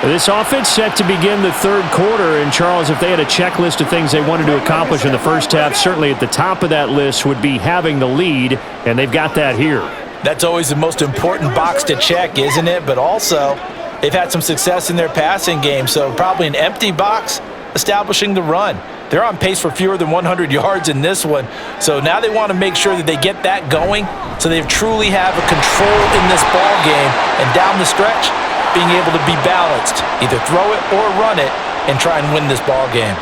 This offense set to begin the third quarter. And, Charles, if they had a checklist of things they wanted to accomplish in the first half, certainly at the top of that list would be having the lead, and they've got that here. That's always the most important box to check, isn't it? But also, they've had some success in their passing game, so probably an empty box establishing the run. They're on pace for fewer than 100 yards in this one, so now they want to make sure that they get that going so they truly have a control in this ball game, and down the stretch, being able to be balanced, either throw it or run it, and try and win this ball game.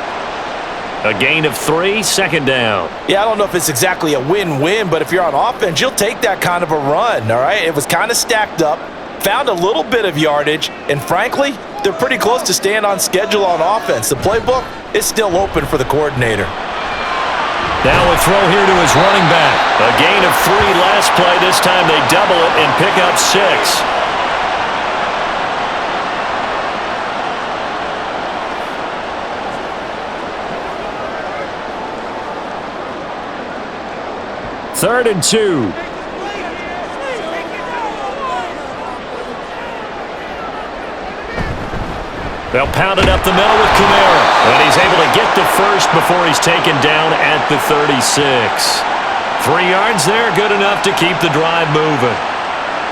A gain of 3, 2nd down. Yeah, I don't know if it's exactly a win-win, but if you're on offense, you'll take that kind of a run, all right? It was kind of stacked up, found a little bit of yardage, and frankly, they're pretty close to staying on schedule on offense. The playbook is still open for the coordinator. Now a throw here to his running back. A gain of 3 last play. This time they double it and pick up 6. 3rd and 2. They'll pound it up the middle with Kamara. And he's able to get to first before he's taken down at the 36. 3 yards there, good enough to keep the drive moving.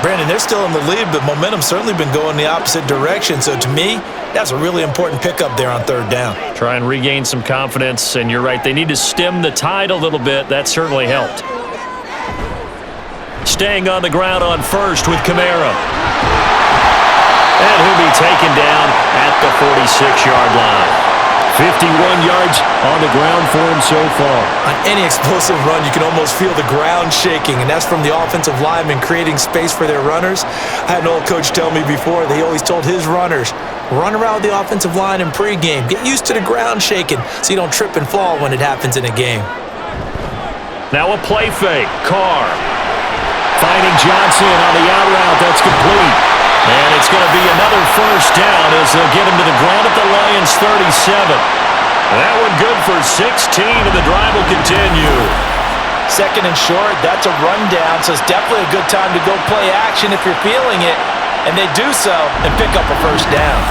Brandon, they're still in the lead, but momentum's certainly been going the opposite direction. So to me, that's a really important pickup there on 3rd down. Try and regain some confidence, and you're right. They need to stem the tide a little bit. That certainly helped. Staying on the ground on 1st with Kamara. And he'll be taken down at the 46-yard line. 51 yards on the ground for him so far. On any explosive run, you can almost feel the ground shaking, and that's from the offensive linemen creating space for their runners. I had an old coach tell me before, they always told his runners, run around the offensive line in pregame. Get used to the ground shaking so you don't trip and fall when it happens in a game. Now a play fake. Carr finding Johnson on the out route. That's complete. And it's going to be another 1st down as they'll get him to the ground at the Lions' 37. That one good for 16, and the drive will continue. 2nd and short, that's a rundown, so it's definitely a good time to go play action if you're feeling it. And they do so and pick up a 1st down.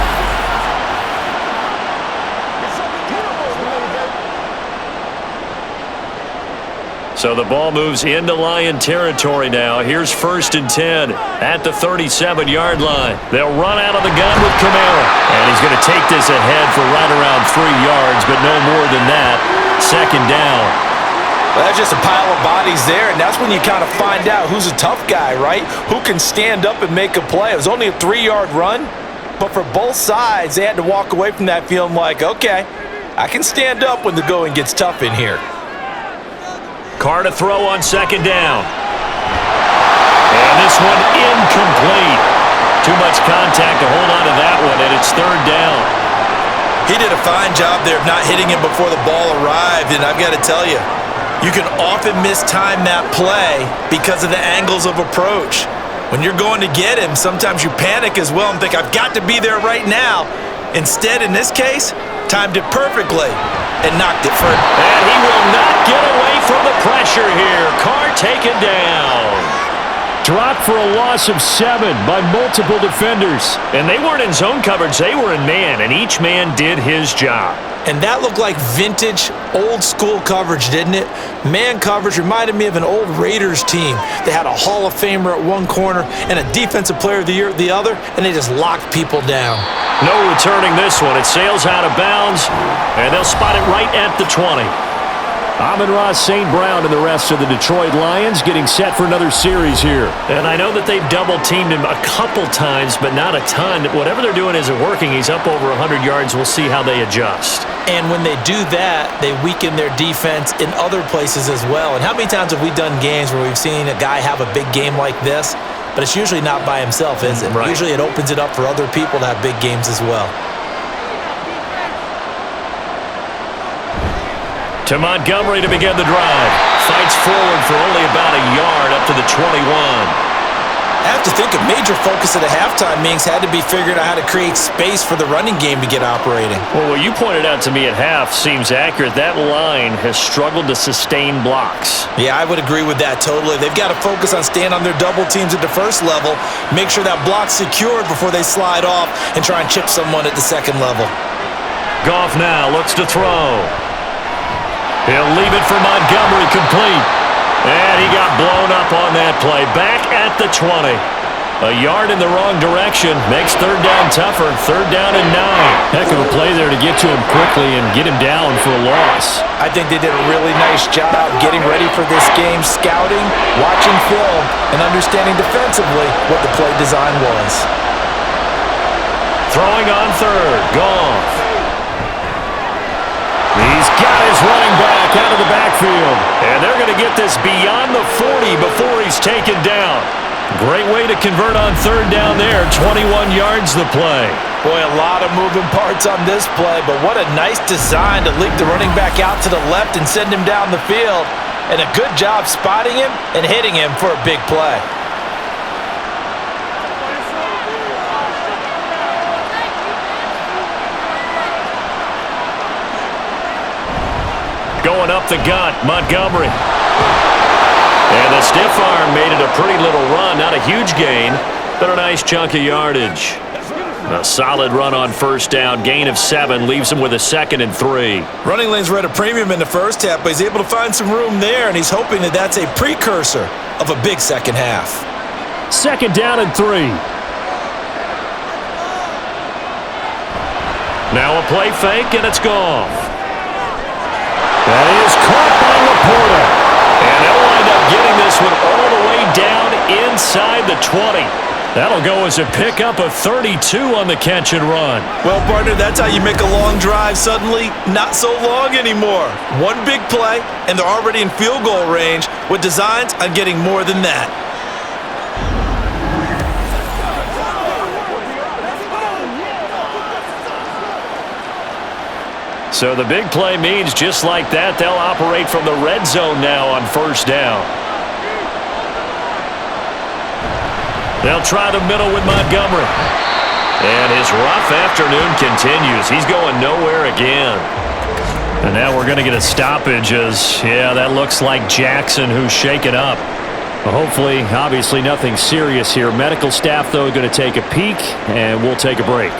So the ball moves into Lion territory now. Here's 1st and 10 at the 37-yard line. They'll run out of the gun with Kamara. And he's going to take this ahead for right around 3 yards, but no more than that. 2nd down. Well, that's just a pile of bodies there, and that's when you kind of find out who's a tough guy, right? Who can stand up and make a play. It was only a 3-yard run, but for both sides, they had to walk away from that feeling like, okay, I can stand up when the going gets tough in here. Carr to throw on 2nd down. And this one incomplete. Too much contact to hold on to that one, and it's 3rd down. He did a fine job there of not hitting him before the ball arrived, and I've got to tell you, you can often mistime that play because of the angles of approach. When you're going to get him, sometimes you panic as well and think, I've got to be there right now. Instead, in this case, timed it perfectly and knocked it for him. And he will not get away from the pressure here. Carr taken down. Dropped for a loss of 7 by multiple defenders. And they weren't in zone coverage. They were in man, and each man did his job. And that looked like vintage, old-school coverage, didn't it? Man coverage reminded me of an old Raiders team. They had a Hall of Famer at one corner and a Defensive Player of the Year at the other, and they just locked people down. No returning this one. It sails out of bounds, and they'll spot it right at the 20. Amon-Ra St. Brown and the rest of the Detroit Lions getting set for another series here. And I know that they've double-teamed him a couple times, but not a ton. Whatever they're doing isn't working. He's up over 100 yards. We'll see how they adjust. And when they do that, they weaken their defense in other places as well. And how many times have we done games where we've seen a guy have a big game like this, but it's usually not by himself, is it? Right. Usually it opens it up for other people to have big games as well. To Montgomery to begin the drive. Fights forward for only about a yard up to the 21. I have to think a major focus of the halftime meetings had to be figuring out how to create space for the running game to get operating. Well, what you pointed out to me at half seems accurate. That line has struggled to sustain blocks. Yeah, I would agree with that totally. They've got to focus on staying on their double teams at the first level, make sure that block's secured before they slide off and try and chip someone at the second level. Goff now looks to throw. He'll leave it for Montgomery, complete. And he got blown up on that play. Back at the 20. A yard in the wrong direction. Makes 3rd down tougher. 3rd down and 9. Heck of a play there to get to him quickly and get him down for a loss. I think they did a really nice job getting ready for this game, scouting, watching film, and understanding defensively what the play design was. Throwing on 3rd. Goff. He's got his running back out of the backfield. And they're going to get this beyond the 40 before he's taken down. Great way to convert on 3rd down there. 21 yards the play. Boy, a lot of moving parts on this play, but what a nice design to leap the running back out to the left and send him down the field. And a good job spotting him and hitting him for a big play. Going up the gut, Montgomery. And the stiff arm made it a pretty little run. Not a huge gain, but a nice chunk of yardage. A solid run on first down. Gain of 7 leaves him with a 2nd and 3. Running lanes were at a premium in the first half, but he's able to find some room there, and he's hoping that that's a precursor of a big second half. 2nd down and 3. Now a play fake, and it's Goff. That is caught by Laporta. And they'll wind up getting this one all the way down inside the 20. That'll go as a pickup of 32 on the catch and run. Well, partner, that's how you make a long drive suddenly not so long anymore. One big play, and they're already in field goal range with designs on getting more than that. So the big play means just like that, they'll operate from the red zone now on first down. They'll try the middle with Montgomery. And his rough afternoon continues. He's going nowhere again. And now we're going to get a stoppage as, yeah, that looks like Jackson who's shaken up. Well, hopefully, obviously nothing serious here. Medical staff, though, going to take a peek, and we'll take a break.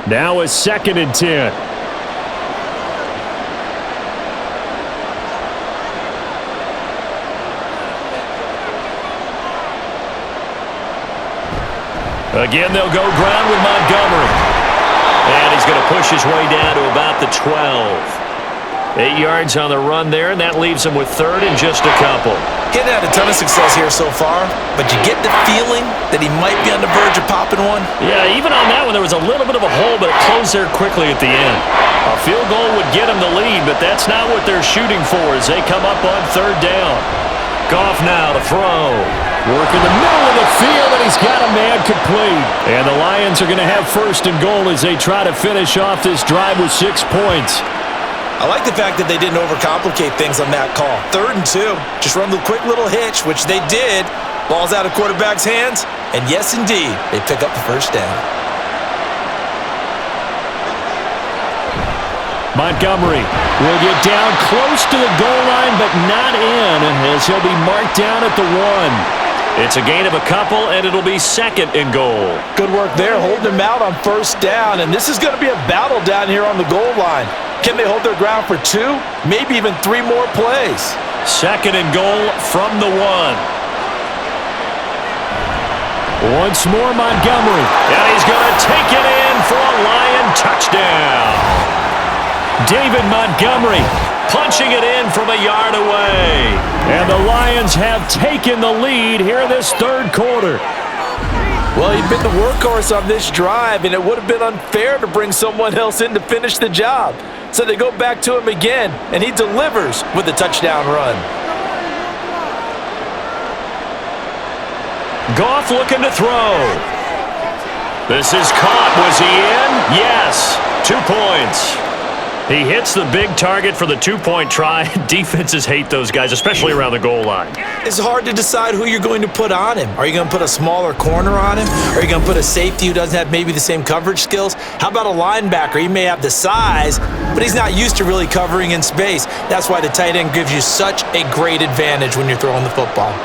Now a 2nd and 10. Again, they'll go ground with Montgomery. And he's going to push his way down to about the 12. 8 yards on the run there, and that leaves him with 3rd and just a couple. Getting had a ton of success here so far, but you get the feeling that he might be on the verge of popping one. Yeah, even on that one, there was a little bit of a hole, but it closed there quickly at the end. A field goal would get him the lead, but that's not what they're shooting for as they come up on 3rd down. Goff now to throw. Work in the middle of the field, and he's got a man complete. And the Lions are going to have 1st and goal as they try to finish off this drive with 6 points. I like the fact that they didn't overcomplicate things on that call. 3rd and 2. Just run the quick little hitch, which they did. Ball's out of quarterback's hands. And yes, indeed, they pick up the 1st down. Montgomery will get down close to the goal line, but not in, as he'll be marked down at the 1. It's a gain of a couple, and it'll be 2nd and goal. Good work there, holding him out on 1st down. And this is going to be a battle down here on the goal line. Can they hold their ground for 2, maybe even 3 more plays? 2nd and goal from the 1. Once more, Montgomery. And he's going to take it in for a Lion touchdown. David Montgomery punching it in from a yard away. And the Lions have taken the lead here in this 3rd quarter. Well, he'd been the workhorse on this drive, and it would have been unfair to bring someone else in to finish the job. So they go back to him again, and he delivers with a touchdown run. Goff looking to throw. This is caught. Was he in? Yes. 2 points. He hits the big target for the 2-point try. Defenses hate those guys, especially around the goal line. It's hard to decide who you're going to put on him. Are you going to put a smaller corner on him? Are you going to put a safety who doesn't have maybe the same coverage skills? How about a linebacker? He may have the size, but he's not used to really covering in space. That's why the tight end gives you such a great advantage when you're throwing the football.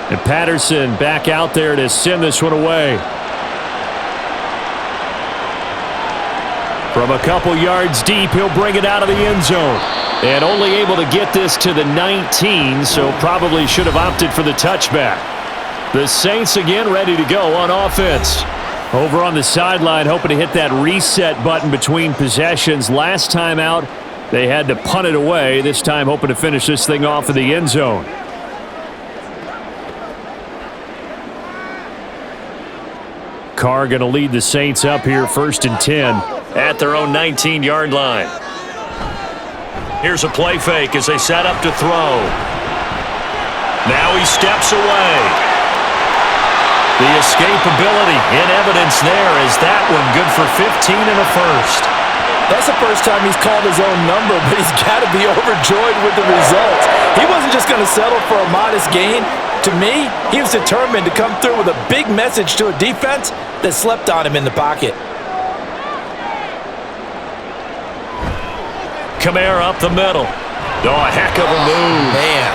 And Patterson back out there to send this one away. From a couple yards deep, he'll bring it out of the end zone. And only able to get this to the 19, so probably should have opted for the touchback. The Saints again ready to go on offense. Over on the sideline, hoping to hit that reset button between possessions. Last time out, they had to punt it away. This time hoping to finish this thing off in the end zone. Carr going to lead the Saints up here 1st and 10 at their own 19-yard line. Here's a play fake as they set up to throw. Now he steps away. The escapability in evidence there is that one good for 15 and a first. That's the first time he's called his own number, but he's got to be overjoyed with the results. He wasn't just going to settle for a modest gain. To me, he was determined to come through with a big message to a defense that slept on him in the pocket. Kamara up the middle. Oh, a heck of a move. Man.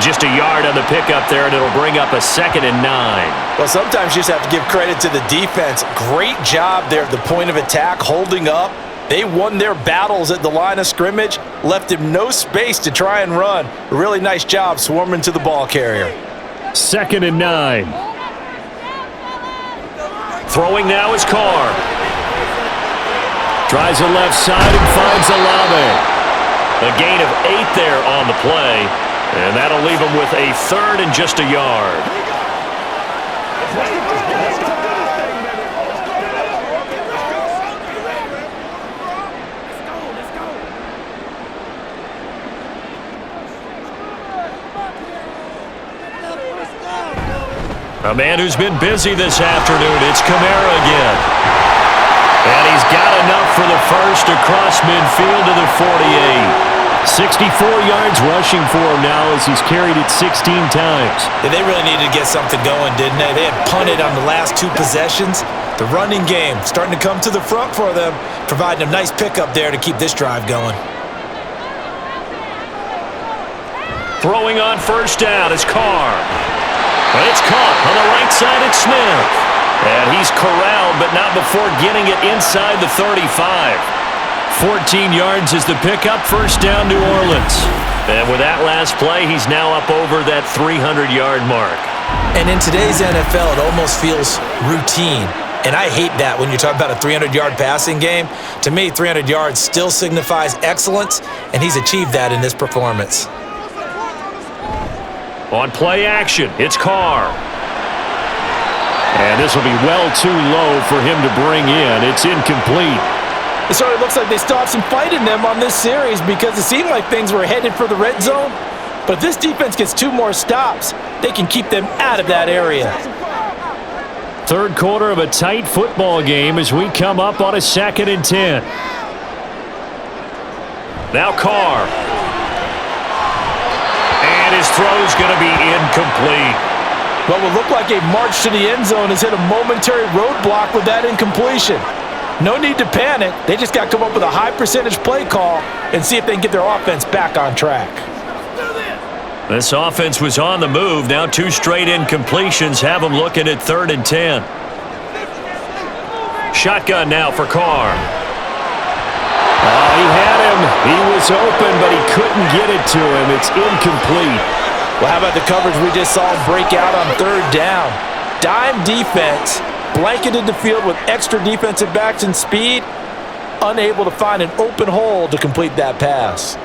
Just a yard on the pickup there, and it'll bring up a 2nd and 9. Well, sometimes you just have to give credit to the defense. Great job there at the point of attack, holding up. They won their battles at the line of scrimmage, left him no space to try and run. A really nice job swarming to the ball carrier. 2nd and 9. Throwing now is Carr. Tries the left side and finds Olave. A gain of 8 there on the play, and that'll leave him with a 3rd and just a yard. A man who's been busy this afternoon, it's Kamara again. And he's got enough for the first across midfield to the 48. 64 yards rushing for him now as he's carried it 16 times. Yeah, they really needed to get something going, didn't they? They had punted on the last 2 possessions. The running game starting to come to the front for them, providing a nice pickup there to keep this drive going. Throwing on first down is Carr. But it's caught on the right side at Smith. And he's corralled, but not before getting it inside the 35. 14 yards is the pickup, first down New Orleans. And with that last play, he's now up over that 300-yard mark. And in today's NFL, it almost feels routine. And I hate that when you're talking about a 300-yard passing game. To me, 300 yards still signifies excellence, and he's achieved that in this performance. On play action, it's Carr. And this will be well too low for him to bring in. It's incomplete. It sort of looks like they still have some fight in them on this series because it seemed like things were headed for the red zone. But if this defense gets 2 more stops, they can keep them out of that area. Third quarter of a tight football game as we come up on a 2nd and 10. Now Carr. And his throw's going to be incomplete. What will look like a march to the end zone has hit a momentary roadblock with that incompletion. No need to panic. They just got to come up with a high percentage play call and see if they can get their offense back on track. This offense was on the move. Now 2 straight incompletions have them looking at 3rd and 10. Shotgun now for Carr. He had him. He was open, but he couldn't get it to him. It's incomplete. Well, how about the coverage we just saw break out on 3rd down? Dime defense, blanketed the field with extra defensive backs and speed, unable to find an open hole to complete that pass.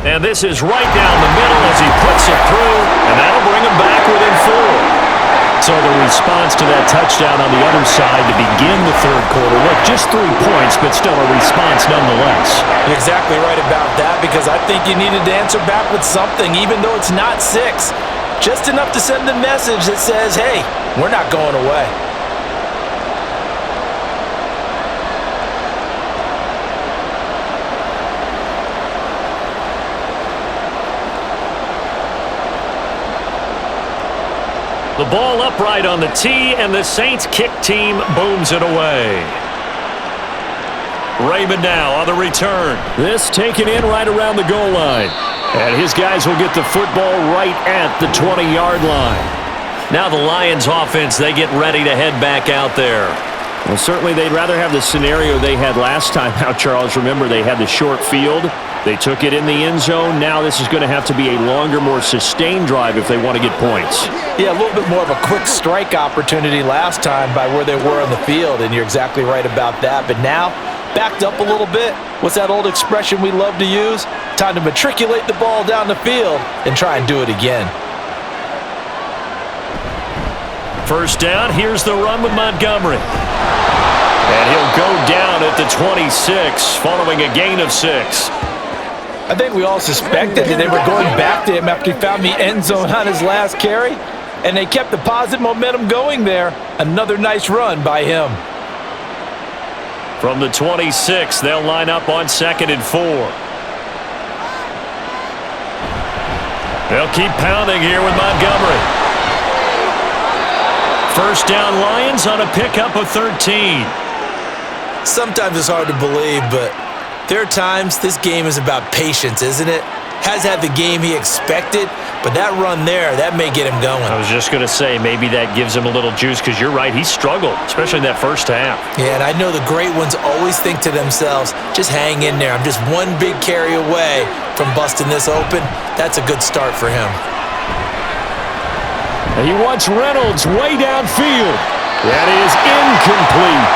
And this is right down the middle as he puts it through, and that'll bring him back within 4. So the response to that touchdown on the other side to begin the third quarter. Look, just 3 points, but still a response nonetheless. You're exactly right about that because I think you needed to answer back with something, even though it's not 6. Just enough to send a message that says, hey, we're not going away. The ball upright on the tee, and the Saints kick team booms it away. Raymond now on the return. This taken in right around the goal line. And his guys will get the football right at the 20-yard line. Now the Lions offense, they get ready to head back out there. Well, certainly they'd rather have the scenario they had last time out, Charles. Remember, they had the short field. They took it in the end zone. Now this is going to have to be a longer, more sustained drive if they want to get points. Yeah, a little bit more of a quick strike opportunity last time by where they were on the field, and you're exactly right about that. But now, backed up a little bit. What's that old expression we love to use? Time to matriculate the ball down the field and try and do it again. First down, here's the run with Montgomery. And he'll go down at the 26, following a gain of 6. I think we all suspected that they were going back to him after he found the end zone on his last carry, and they kept the positive momentum going there. Another nice run by him. From the 26, they'll line up on 2nd and 4. They'll keep pounding here with Montgomery. First down Lions on a pickup of 13. Sometimes it's hard to believe, but there are times this game is about patience, isn't it? Has had the game he expected, but that run there, that may get him going. I was just going to say, maybe that gives him a little juice, because you're right, he struggled, especially in that first half. Yeah, and I know the great ones always think to themselves, just hang in there. I'm just one big carry away from busting this open. That's a good start for him. And he wants Reynolds way downfield. That is incomplete.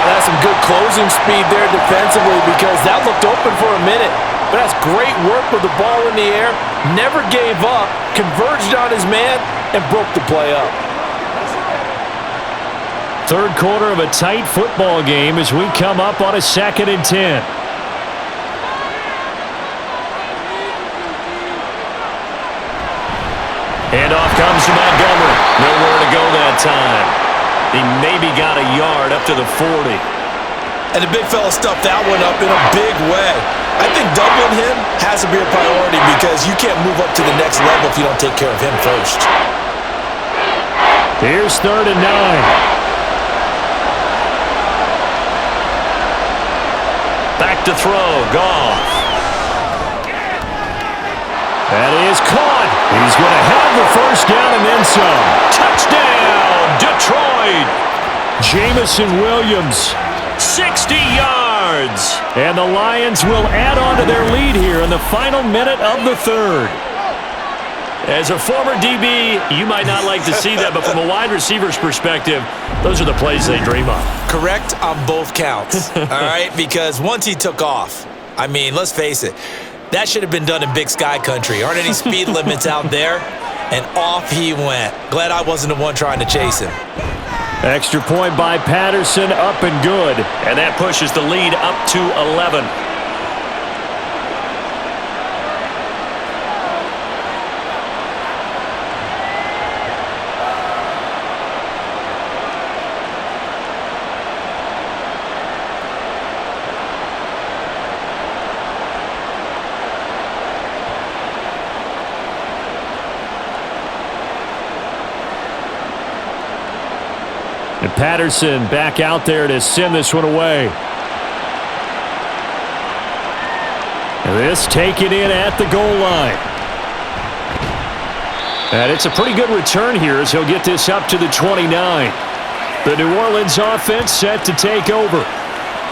That's some good closing speed there defensively, because that looked open for a minute. But that's great work with the ball in the air. Never gave up, converged on his man, and broke the play up. Third quarter of a tight football game as we come up on a 2nd and 10. Handoff comes to Montgomery. Nowhere to go that time. He maybe got a yard up to the 40. And the big fella stuffed that one up in a big way. I think doubling him has to be a priority, because you can't move up to the next level if you don't take care of him first. Here's 3rd and 9. Back to throw. Goff. That is caught. He's going to have the first down and then some. Touchdown, Detroit. Jamison Williams, 60 yards. And the Lions will add on to their lead here in the final minute of the 3rd. As a former DB, you might not like to see that, but from a wide receiver's perspective, those are the plays they dream of. Correct on both counts, all right? Because once he took off, I mean, let's face it, that should have been done in Big Sky Country. Aren't any speed limits out there? And off he went. Glad I wasn't the one trying to chase him. Extra point by Patterson, up and good. And that pushes the lead up to 11. And Patterson back out there to send this one away. And this taken in at the goal line. And it's a pretty good return here as he'll get this up to the 29. The New Orleans offense set to take over.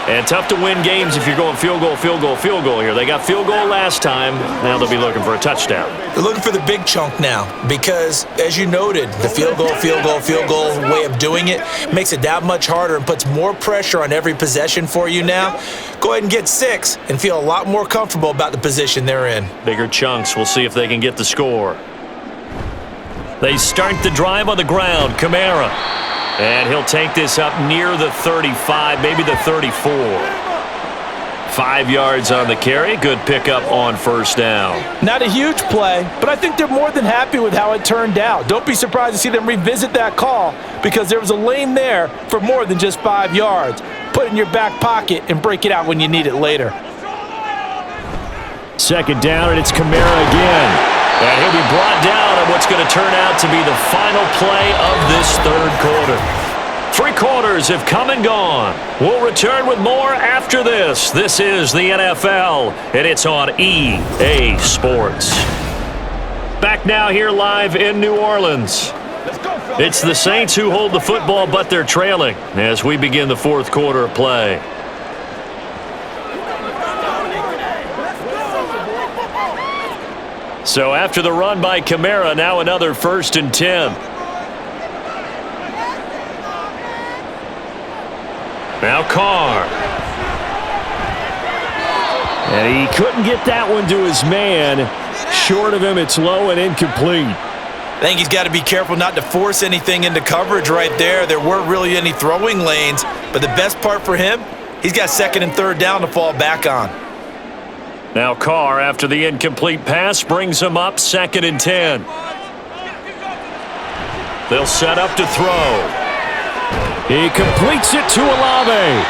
And tough to win games if you're going field goal, field goal, field goal here. They got field goal last time. Now they'll be looking for a touchdown. They're looking for the big chunk now because, as you noted, the field goal way of doing it makes it that much harder and puts more pressure on every possession for you now. Go ahead and get 6 and feel a lot more comfortable about the position they're in. Bigger chunks. We'll see if they can get the score. They start the drive on the ground. Kamara. And he'll take this up near the 35, maybe the 34. 5 yards on the carry. Good pickup on first down. Not a huge play, but I think they're more than happy with how it turned out. Don't be surprised to see them revisit that call because there was a lane there for more than just 5 yards. Put it in your back pocket and break it out when you need it later. Second down, and it's Kamara again. And he'll be brought down on what's going to turn out to be the final play of this third quarter. 3 quarters have come and gone. We'll return with more after this. This is the NFL, and it's on EA Sports. Back now here live in New Orleans. It's the Saints who hold the football, but they're trailing as we begin the fourth quarter of play. So after the run by Kamara, now another 1st and 10. Now Carr. And he couldn't get that one to his man. Short of him, it's low and incomplete. I think he's got to be careful not to force anything into coverage right there. There weren't really any throwing lanes, but the best part for him, he's got second and third down to fall back on. Now Carr, after the incomplete pass, brings him up 2nd and 10. They'll set up to throw. He completes it to Olave.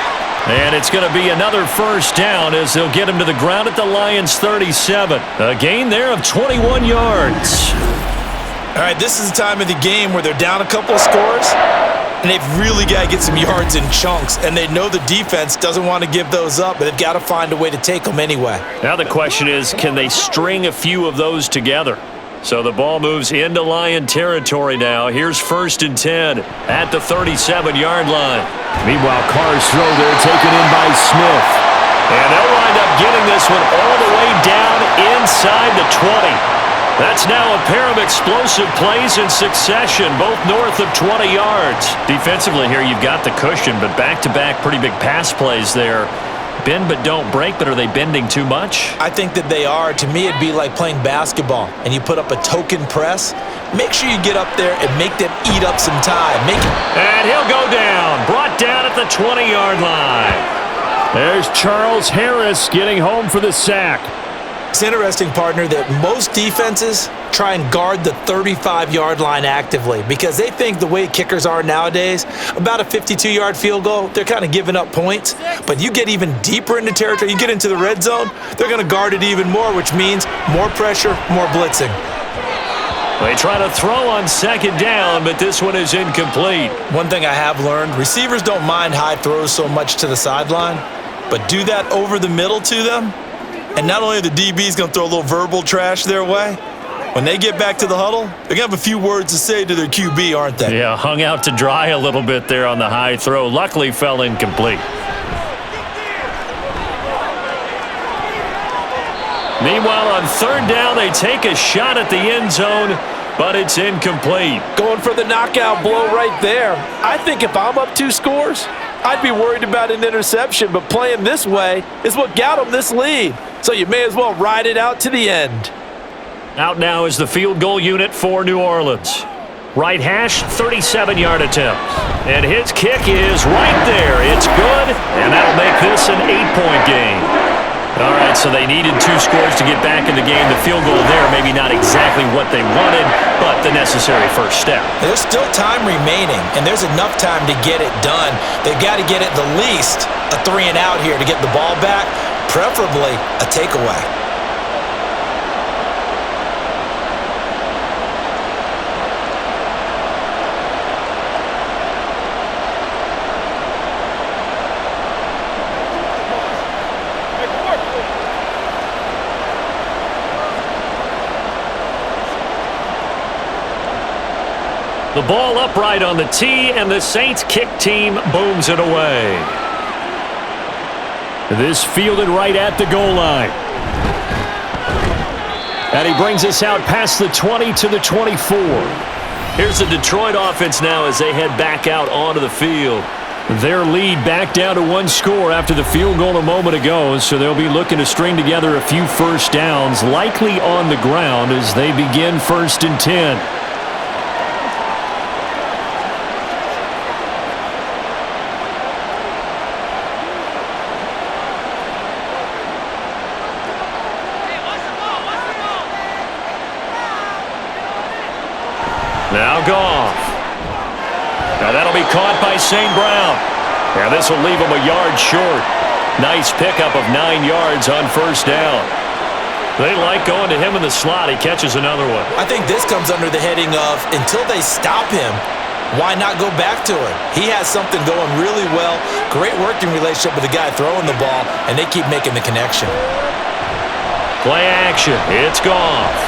And it's going to be another first down as they'll get him to the ground at the Lions' 37. A gain there of 21 yards. All right, this is the time of the game where they're down a couple of scores, and they've really got to get some yards in chunks, and they know the defense doesn't want to give those up, but they've got to find a way to take them anyway. Now the question is, can they string a few of those together? So the ball moves into Lion territory now. Here's 1st and 10 at the 37-yard line. Meanwhile, Carr's throw there taken in by Smith. And they'll wind up getting this one all the way down inside the 20. That's now a pair of explosive plays in succession, both north of 20 yards. Defensively here, you've got the cushion, but back-to-back pretty big pass plays there. Bend but don't break, but are they bending too much? I think that they are. To me, it'd be like playing basketball, and you put up a token press. Make sure you get up there and make them eat up some time. And he'll go down, brought down at the 20-yard line. There's Charles Harris getting home for the sack. It's interesting, partner, that most defenses try and guard the 35-yard line actively because they think the way kickers are nowadays, about a 52-yard field goal, they're kind of giving up points. But you get even deeper into territory, you get into the red zone, they're going to guard it even more, which means more pressure, more blitzing. They try to throw on 2nd down, but this one is incomplete. One thing I have learned, receivers don't mind high throws so much to the sideline, but do that over the middle to them, and not only are the DBs going to throw a little verbal trash their way, when they get back to the huddle, they're going to have a few words to say to their QB, aren't they? Yeah, hung out to dry a little bit there on the high throw. Luckily fell incomplete. Meanwhile, on 3rd down, they take a shot at the end zone, but it's incomplete. Going for the knockout blow right there. I think if I'm up 2 scores, I'd be worried about an interception, but playing this way is what got them this lead. So you may as well ride it out to the end. Out now is the field goal unit for New Orleans. Right hash, 37-yard attempt. And his kick is right there. It's good, and that'll make this an 8-point game. All right, so they needed 2 scores to get back in the game. The field goal there, maybe not exactly what they wanted, but the necessary first step. There's still time remaining, and there's enough time to get it done. They've got to get at the least a 3 and out here to get the ball back, preferably a takeaway. The ball upright on the tee, and the Saints kick team booms it away. This fielded right at the goal line. And he brings us out past the 20 to the 24. Here's the Detroit offense now as they head back out onto the field. Their lead back down to 1 score after the field goal a moment ago, so they'll be looking to string together a few first downs, likely on the ground as they begin 1st and 10. Now Goff. Now that'll be caught by St. Brown. Now this will leave him a yard short. Nice pickup of 9 yards on 1st down. They like going to him in the slot. He catches another one. I think this comes under the heading of until they stop him, why not go back to him? He has something going really well. Great working relationship with the guy throwing the ball, and they keep making the connection. Play action. It's Goff.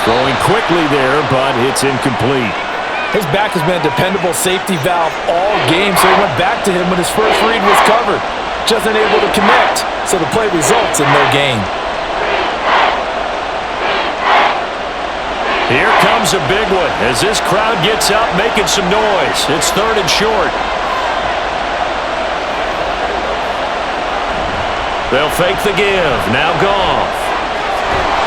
Throwing quickly there, but it's incomplete. His back has been a dependable safety valve all game, so he went back to him when his first read was covered. Just unable to connect, so the play results in no gain. Here comes a big one as this crowd gets up making some noise. It's 3rd and short. They'll fake the give. Now Goff.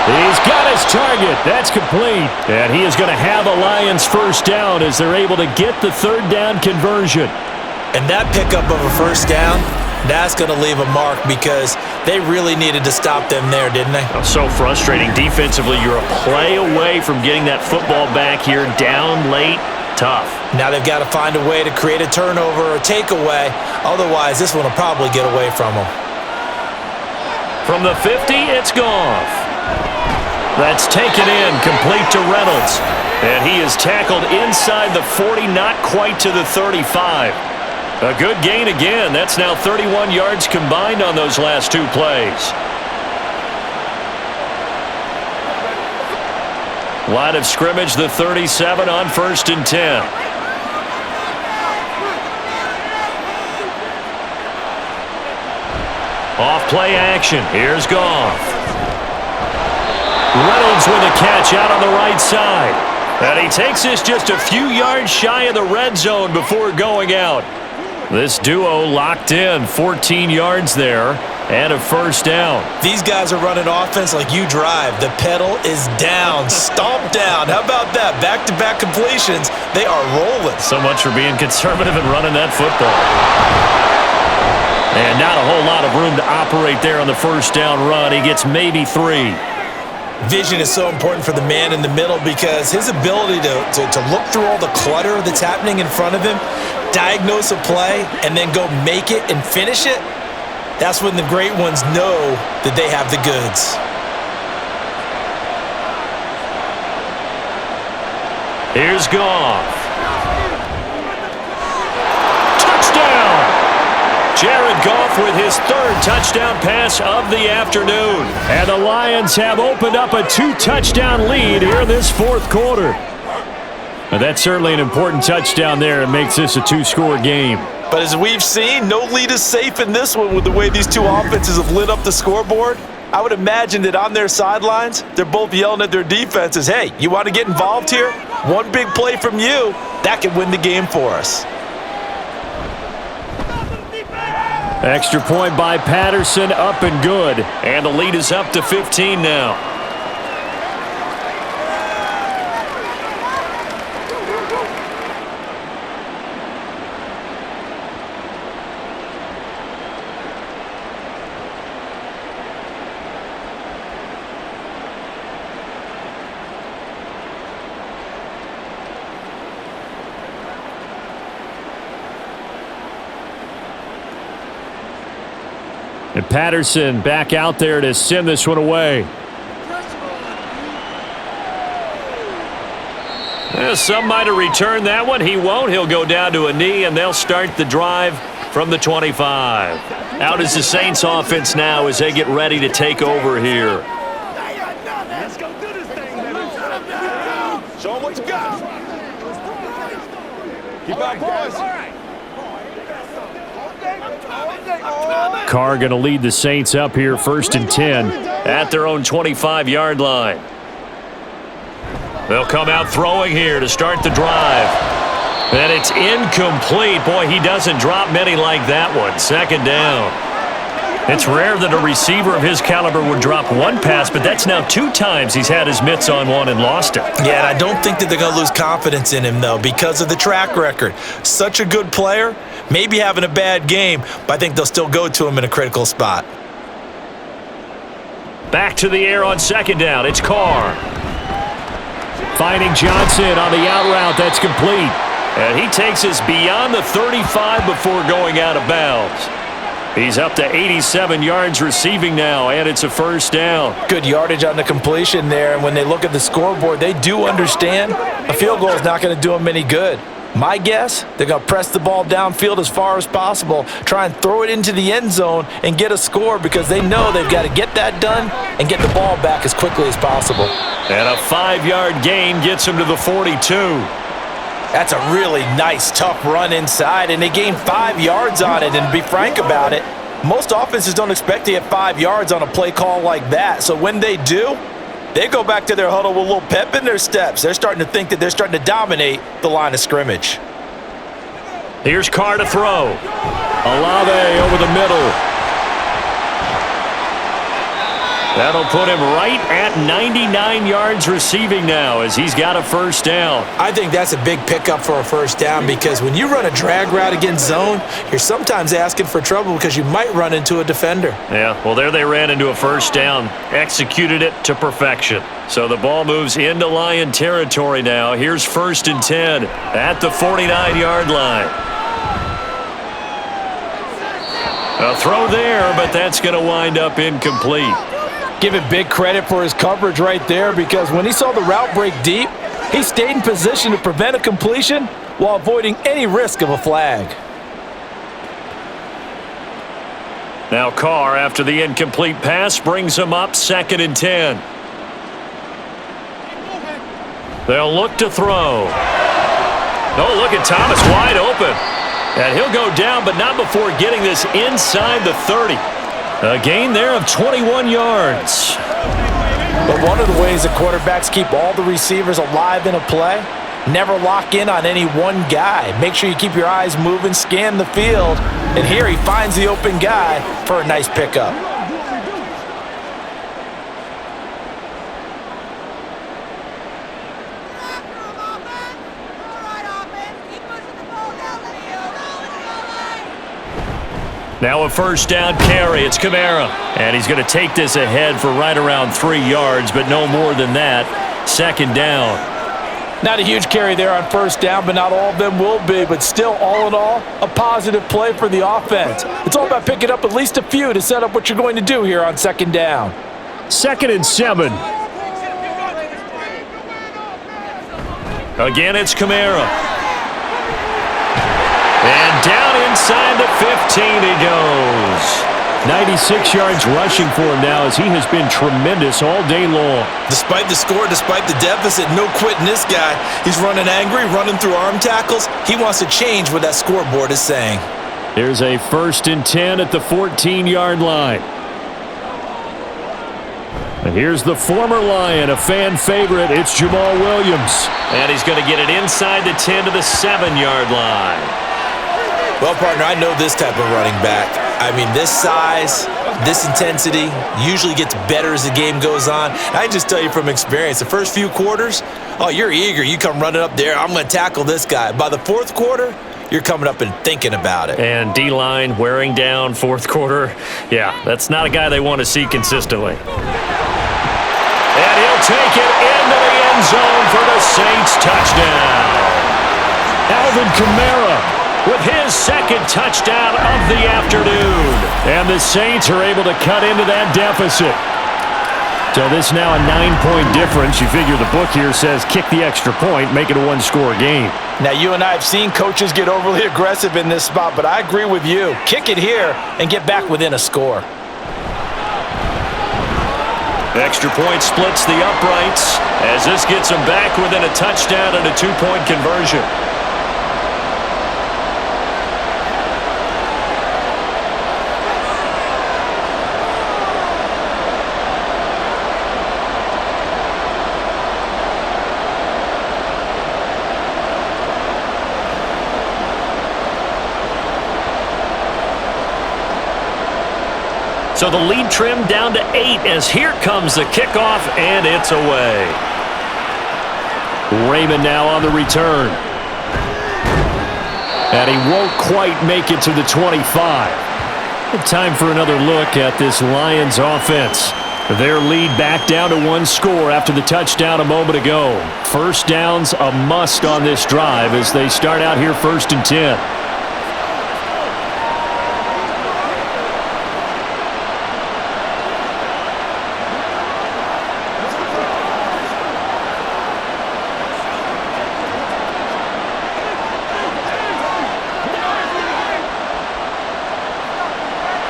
He's got his target. That's complete. And he is going to have a Lions first down as they're able to get the third down conversion. And that pickup of a first down, that's going to leave a mark because they really needed to stop them there, didn't they? So frustrating. Defensively, you're a play away from getting that football back here. Down late, tough. Now they've got to find a way to create a turnover or takeaway. Otherwise, this one will probably get away from them. From the 50, it's Goff. That's taken in, complete to Reynolds. And he is tackled inside the 40, not quite to the 35. A good gain again. That's now 31 yards combined on those last two plays. Line of scrimmage, the 37 on 1st and 10. Off play action. Here's Goff. Reynolds with a catch out on the right side. And he takes this just a few yards shy of the red zone before going out. This duo locked in, 14 yards there, and a first down. These guys are running offense like you drive. The pedal is down, stomp down. How about that? Back-to-back completions. They are rolling. So much for being conservative and running that football. And not a whole lot of room to operate there on the first down run. He gets maybe 3. Vision is so important for the man in the middle because his ability to look through all the clutter that's happening in front of him, diagnose a play, and then go make it and finish it, that's when the great ones know that they have the goods. Here's Goff. Touchdown! Jared Goff with his third touchdown pass of the afternoon. And the Lions have opened up a 2-touchdown lead here in this fourth quarter. And that's certainly an important touchdown there. It makes this a 2-score game. But as we've seen, no lead is safe in this one with the way these two offenses have lit up the scoreboard. I would imagine that on their sidelines, they're both yelling at their defenses, hey, you want to get involved here? One big play from you, that could win the game for us. Extra point by Patterson, up and good. And the lead is up to 15 now. And Patterson back out there to send this one away. Some might have returned that one. He won't. He'll go down to a knee, and they'll start the drive from the 25. Out is the Saints offense now as they get ready to take over here. Let's go do this thing, baby. Show them what you got. Keep up, boys. All right. Carr going to lead the Saints up here, 1st and 10 at their own 25-yard line. They'll come out throwing here to start the drive. And it's incomplete. Boy, he doesn't drop many like that one. 2nd down. It's rare that a receiver of his caliber would drop one pass, but that's now 2 times he's had his mitts on one and lost it. Yeah, and I don't think that they're going to lose confidence in him, though, because of the track record. Such a good player, maybe having a bad game, but I think they'll still go to him in a critical spot. Back to the air on 2nd down. It's Carr. Finding Johnson on the out route. That's complete. And he takes us beyond the 35 before going out of bounds. He's up to 87 yards receiving now, and it's a 1st down. Good yardage on the completion there, and when they look at the scoreboard, they do understand a field goal is not going to do them any good. My guess, they're going to press the ball downfield as far as possible, try and throw it into the end zone and get a score because they know they've got to get that done and get the ball back as quickly as possible. And a 5-yard gain gets him to the 42. That's a really nice, tough run inside, and they gain 5 yards on it. And to be frank about it, most offenses don't expect to get 5 yards on a play call like that. So when they do, they go back to their huddle with a little pep in their steps. They're starting to think that they're starting to dominate the line of scrimmage. Here's Carr to throw. Olave over the middle. That'll put him right at 99 yards receiving now as he's got a first down. I think that's a big pickup for a first down because when you run a drag route against zone, you're sometimes asking for trouble because you might run into a defender. Yeah, well, there they ran into a first down. Executed it to perfection. So the ball moves into Lion territory now. Here's 1st and 10 at the 49-yard line. A throw there, but that's going to wind up incomplete. Give it big credit for his coverage right there because when he saw the route break deep, he stayed in position to prevent a completion while avoiding any risk of a flag. Now Carr, after the incomplete pass, brings him up 2nd and 10. They'll look to throw. Oh, look at Thomas wide open. And he'll go down, but not before getting this inside the 30. A gain there of 21 yards. But one of the ways that quarterbacks keep all the receivers alive in a play, never lock in on any one guy. Make sure you keep your eyes moving, scan the field, and here he finds the open guy for a nice pickup. Now a first down carry. It's Kamara. And he's going to take this ahead for right around 3 yards, but no more than that. 2nd down. Not a huge carry there on first down, but not all of them will be. But still, all in all, a positive play for the offense. It's all about picking up at least a few to set up what you're going to do here on 2nd down. 2nd and 7. Again, it's Kamara. And down inside the 15 he goes. 96 yards rushing for him now as he has been tremendous all day long. Despite the score, despite the deficit, no quitting this guy. He's running angry, running through arm tackles. He wants to change what that scoreboard is saying. There's a 1st and 10 at the 14-yard line. And here's the former Lion, a fan favorite. It's Jamal Williams. And he's going to get it inside the 10 to the 7-yard line. Well, partner, I know this type of running back. I mean, this size, this intensity usually gets better as the game goes on. I just tell you from experience, the first few quarters, oh, you're eager. You come running up there, I'm going to tackle this guy. By the 4th quarter, you're coming up and thinking about it. And D-line wearing down 4th quarter. Yeah, that's not a guy they want to see consistently. And he'll take it into the end zone for the Saints touchdown. Alvin Kamara with his 2nd touchdown of the afternoon. And the Saints are able to cut into that deficit. So this now a 9-point difference. You figure the book here says kick the extra point, make it a 1-score game. Now, you and I have seen coaches get overly aggressive in this spot, but I agree with you. Kick it here and get back within a score. Extra point splits the uprights as this gets them back within a touchdown and a 2-point conversion. So the lead trimmed down to 8 as here comes the kickoff, and it's away. Raymond now on the return. And he won't quite make it to the 25. Time for another look at this Lions offense. Their lead back down to 1 score after the touchdown a moment ago. First down's a must on this drive as they start out here 1st and 10.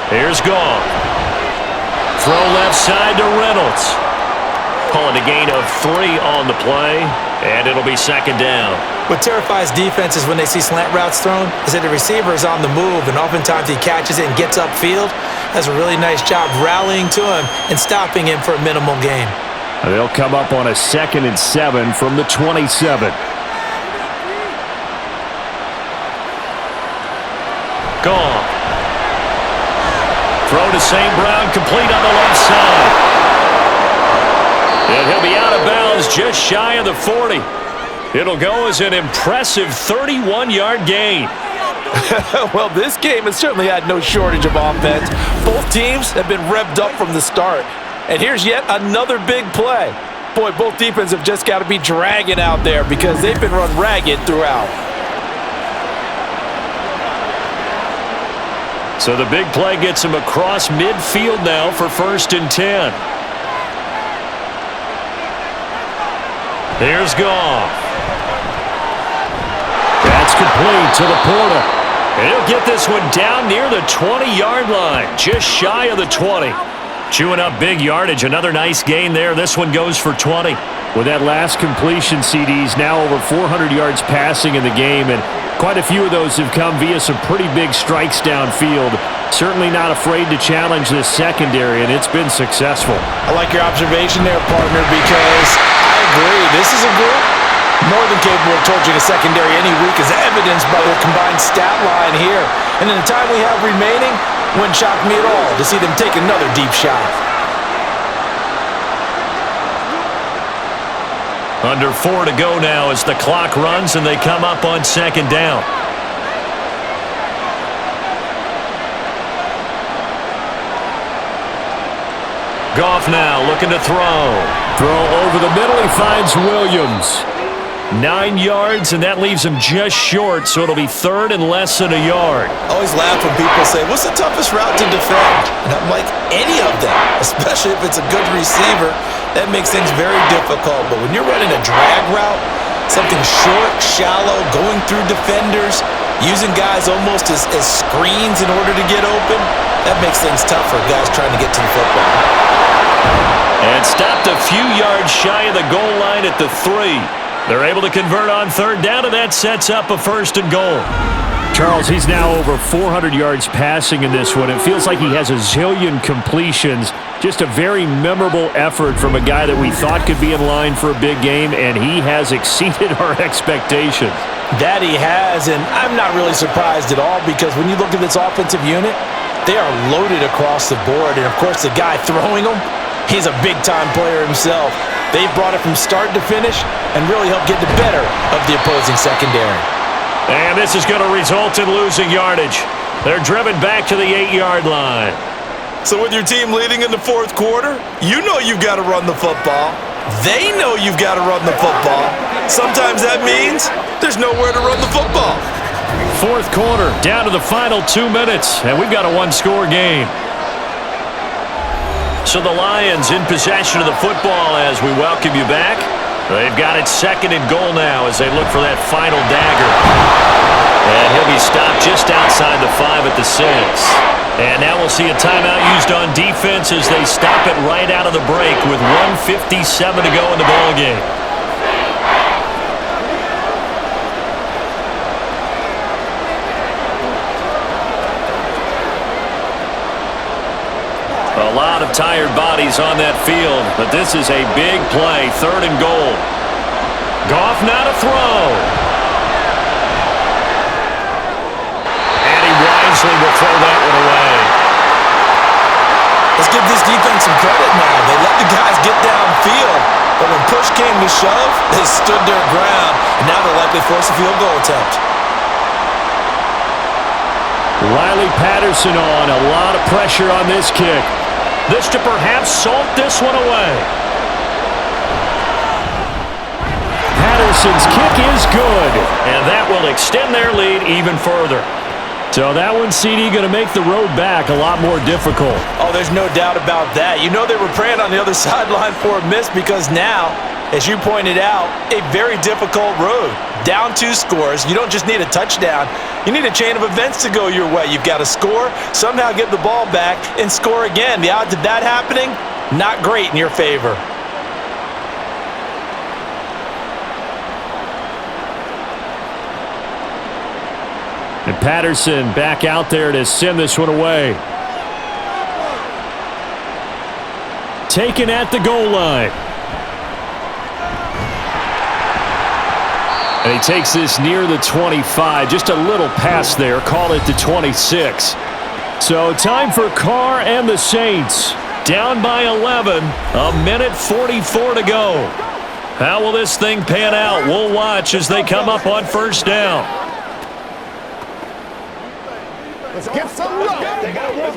Here's Goff. Throw left side to Reynolds. Calling a gain of 3 on the play, and it'll be 2nd down. What terrifies defenses when they see slant routes thrown is that the receiver is on the move, and oftentimes he catches it and gets upfield. Does a really nice job rallying to him and stopping him for a minimal gain. They'll come up on a 2nd and 7 from the 27. Goff. Throw to St. Brown, complete on the left side. And he'll be out of bounds just shy of the 40. It'll go as an impressive 31-yard gain. Well, this game has certainly had no shortage of offense. Both teams have been revved up from the start. And here's yet another big play. Boy, both defenses have just got to be dragging out there because they've been run ragged throughout. So the big play gets him across midfield now for 1st and 10. Here's Goff. That's complete to Laporta. And he'll get this one down near the 20-yard line, just shy of the 20. Chewing up big yardage, another nice gain there. This one goes for 20. With that last completion, CD's now over 400 yards passing in the game, and quite a few of those have come via some pretty big strikes downfield. Certainly not afraid to challenge this secondary, and it's been successful. I like your observation there, partner, because I agree. This is a group more than capable of torching a secondary any week, as evidenced by their combined stat line here. And in the time we have remaining, wouldn't shock me at all to see them take another deep shot. Under 4 to go now as the clock runs and they come up on 2nd down. Goff now looking to throw. Throw over the middle. He finds Williams. 9 yards, and that leaves him just short, so it'll be 3rd and less than a yard. I always laugh when people say, what's the toughest route to defend? And I'm like, any of them, especially if it's a good receiver. That makes things very difficult. But when you're running a drag route, something short, shallow, going through defenders, using guys almost as screens in order to get open, that makes things tough for guys trying to get to the football. And stopped a few yards shy of the goal line at the 3. They're able to convert on 3rd down, and that sets up a 1st and goal. Charles, he's now over 400 yards passing in this one. It feels like he has a zillion completions. Just a very memorable effort from a guy that we thought could be in line for a big game, and he has exceeded our expectations. That he has, and I'm not really surprised at all, because when you look at this offensive unit, they are loaded across the board. And, of course, the guy throwing them, he's a big-time player himself. They've brought it from start to finish and really helped get the better of the opposing secondary. And this is going to result in losing yardage. They're driven back to the 8-yard line. So with your team leading in the 4th quarter, you know you've got to run the football. They know you've got to run the football. Sometimes that means there's nowhere to run the football. 4th quarter, down to the final 2 minutes, and we've got a 1-score game. So the Lions in possession of the football as we welcome you back. They've got it 2nd and goal now as they look for that final dagger. And he'll be stopped just outside the 5 at the 6. And now we'll see a timeout used on defense as they stop it right out of the break with 1:57 to go in the ballgame. A lot of tired bodies on that field, but this is a big play, 3rd and goal. Goff now to throw. And he wisely will throw that one away. Let's give this defense some credit now. They let the guys get downfield, but when push came to shove, they stood their ground, and now they'll likely force a field goal attempt. Riley Patterson on, a lot of pressure on this kick. This to perhaps salt this one away. Patterson's kick is good, and that will extend their lead even further. So that one, CD, going to make the road back a lot more difficult. Oh, there's no doubt about that. You know they were praying on the other sideline for a miss because now, as you pointed out, a very difficult road. Down 2 scores. You don't just need a touchdown. You need a chain of events to go your way. You've got to score, somehow get the ball back, and score again. The odds of that happening, not great in your favor. And Patterson back out there to send this one away. Taken at the goal line. And he takes this near the 25. Just a little pass there. Call it the 26. So time for Carr and the Saints down by 11. A minute 44 to go. How will this thing pan out? We'll watch as they come up on first down. Let's get some love. Let's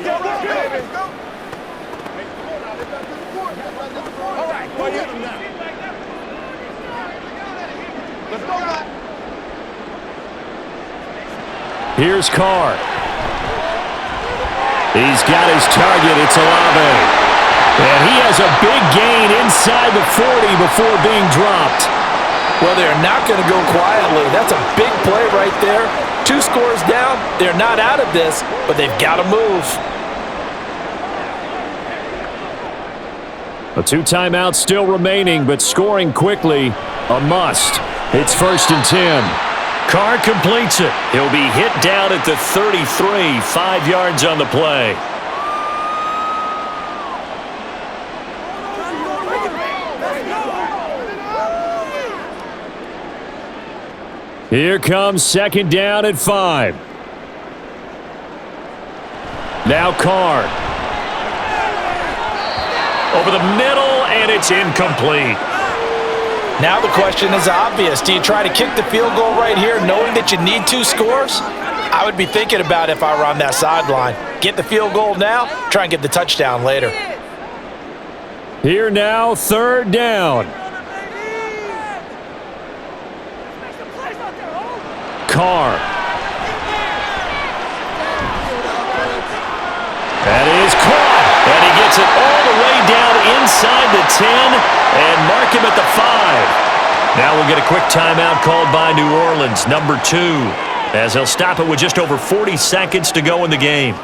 go, baby. All right, let's go, guys. Here's Carr. He's got his target. It's Olave. And he has a big gain inside the 40 before being dropped. Well, they're not going to go quietly. That's a big play right there. 2 scores down. They're not out of this, but they've got to move. A 2 timeouts still remaining, but scoring quickly, a must. It's 1st and 10. Carr completes it. He'll be hit down at the 33, 5 yards on the play. Here comes 2nd down at 5. Now Carr. Over the middle, and it's incomplete. Now the question is obvious. Do you try to kick the field goal right here knowing that you need 2 scores? I would be thinking about it if I were on that sideline. Get the field goal now, try and get the touchdown later. Here now, 3rd down. Carr. That is caught. And he gets it all the way down inside the 10 and mark him at the 5. Now we'll get a quick timeout called by New Orleans, number 2, as they'll stop it with just over 40 seconds to go in the game.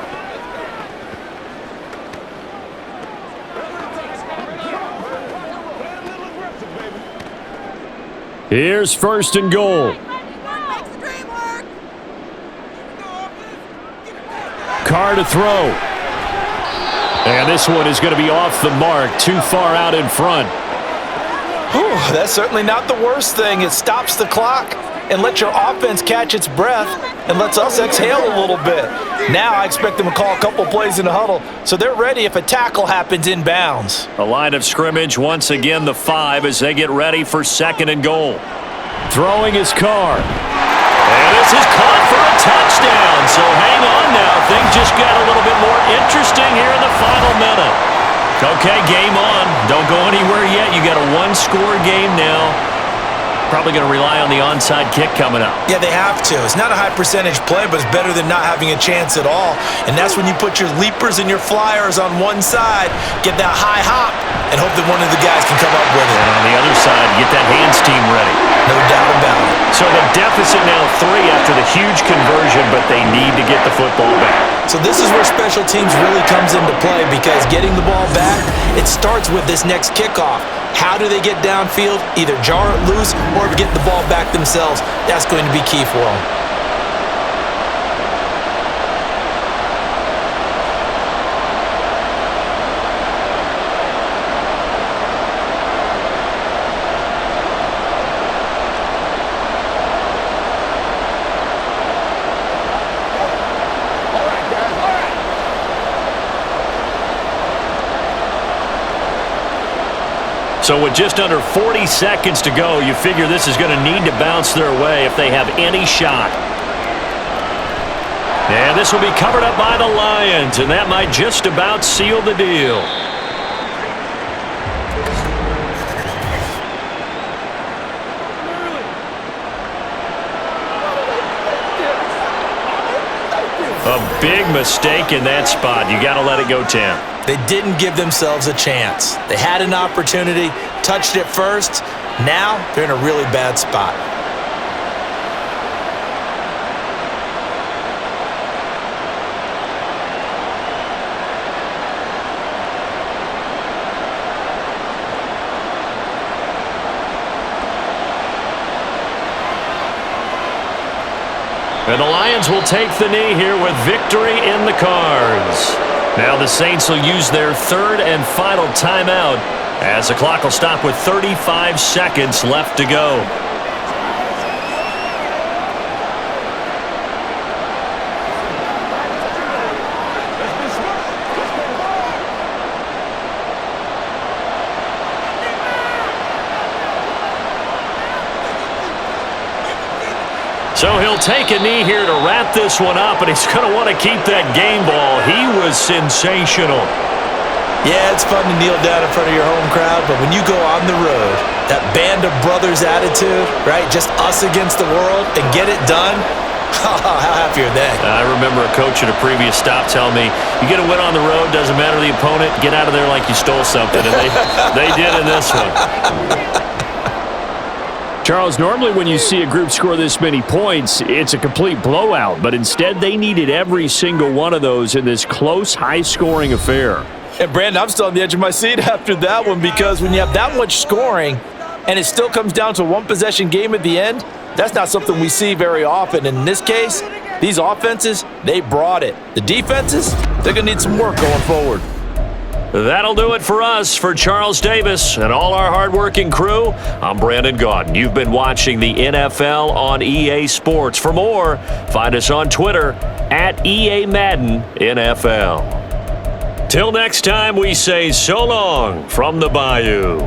Here's 1st and goal. Carr to throw. And this one is going to be off the mark, too far out in front. Whew, that's certainly not the worst thing. It stops the clock and lets your offense catch its breath and lets us exhale a little bit. Now I expect them to call a couple plays in the huddle, so they're ready if a tackle happens inbounds. A line of scrimmage, once again the 5 as they get ready for 2nd and goal. Throwing his Carr. And this is caught for a touchdown. So hang on now. Things just got a little bit more interesting here in the final minute. Okay, game on. Don't go anywhere yet. You got a 1-score game now. Probably going to rely on the onside kick coming up. Yeah, they have to. It's not a high percentage play, but it's better than not having a chance at all. And that's when you put your leapers and your flyers on one side, get that high hop, and hope that one of the guys can come up with it. And on the other side, get that hands team ready. No doubt about it. So the deficit now 3 after the huge conversion, but they need to get the football back. So this is where special teams really comes into play, because getting the ball back, it starts with this next kickoff. How do they get downfield? Either jar it loose or get the ball back themselves. That's going to be key for them. So with just under 40 seconds to go, you figure this is going to need to bounce their way if they have any shot. And this will be covered up by the Lions, and that might just about seal the deal. A big mistake in that spot. You got to let it go, Tim. They didn't give themselves a chance. They had an opportunity, touched it first. Now they're in a really bad spot. And the Lions will take the knee here with victory in the cards. Now the Saints will use their 3rd and final timeout as the clock will stop with 35 seconds left to go. So he'll take a knee here to wrap this one up, and he's going to want to keep that game ball. He was sensational. Yeah, it's fun to kneel down in front of your home crowd, but when you go on the road, that band of brothers attitude, right, just us against the world, and get it done, how happy are they? I remember a coach at a previous stop telling me, you get a win on the road, doesn't matter the opponent, get out of there like you stole something, and they did in this one. Charles, normally when you see a group score this many points, it's a complete blowout, but instead they needed every single one of those in this close, high-scoring affair. And Brandon, I'm still on the edge of my seat after that one, because when you have that much scoring and it still comes down to a one-possession game at the end, that's not something we see very often. And in this case, these offenses, they brought it. The defenses, they're going to need some work going forward. That'll do it for us. For Charles Davis and all our hardworking crew, I'm Brandon Gaudin. You've been watching the NFL on EA Sports. For more, find us on Twitter at EA Madden NFL. Till next time, we say so long from the Bayou.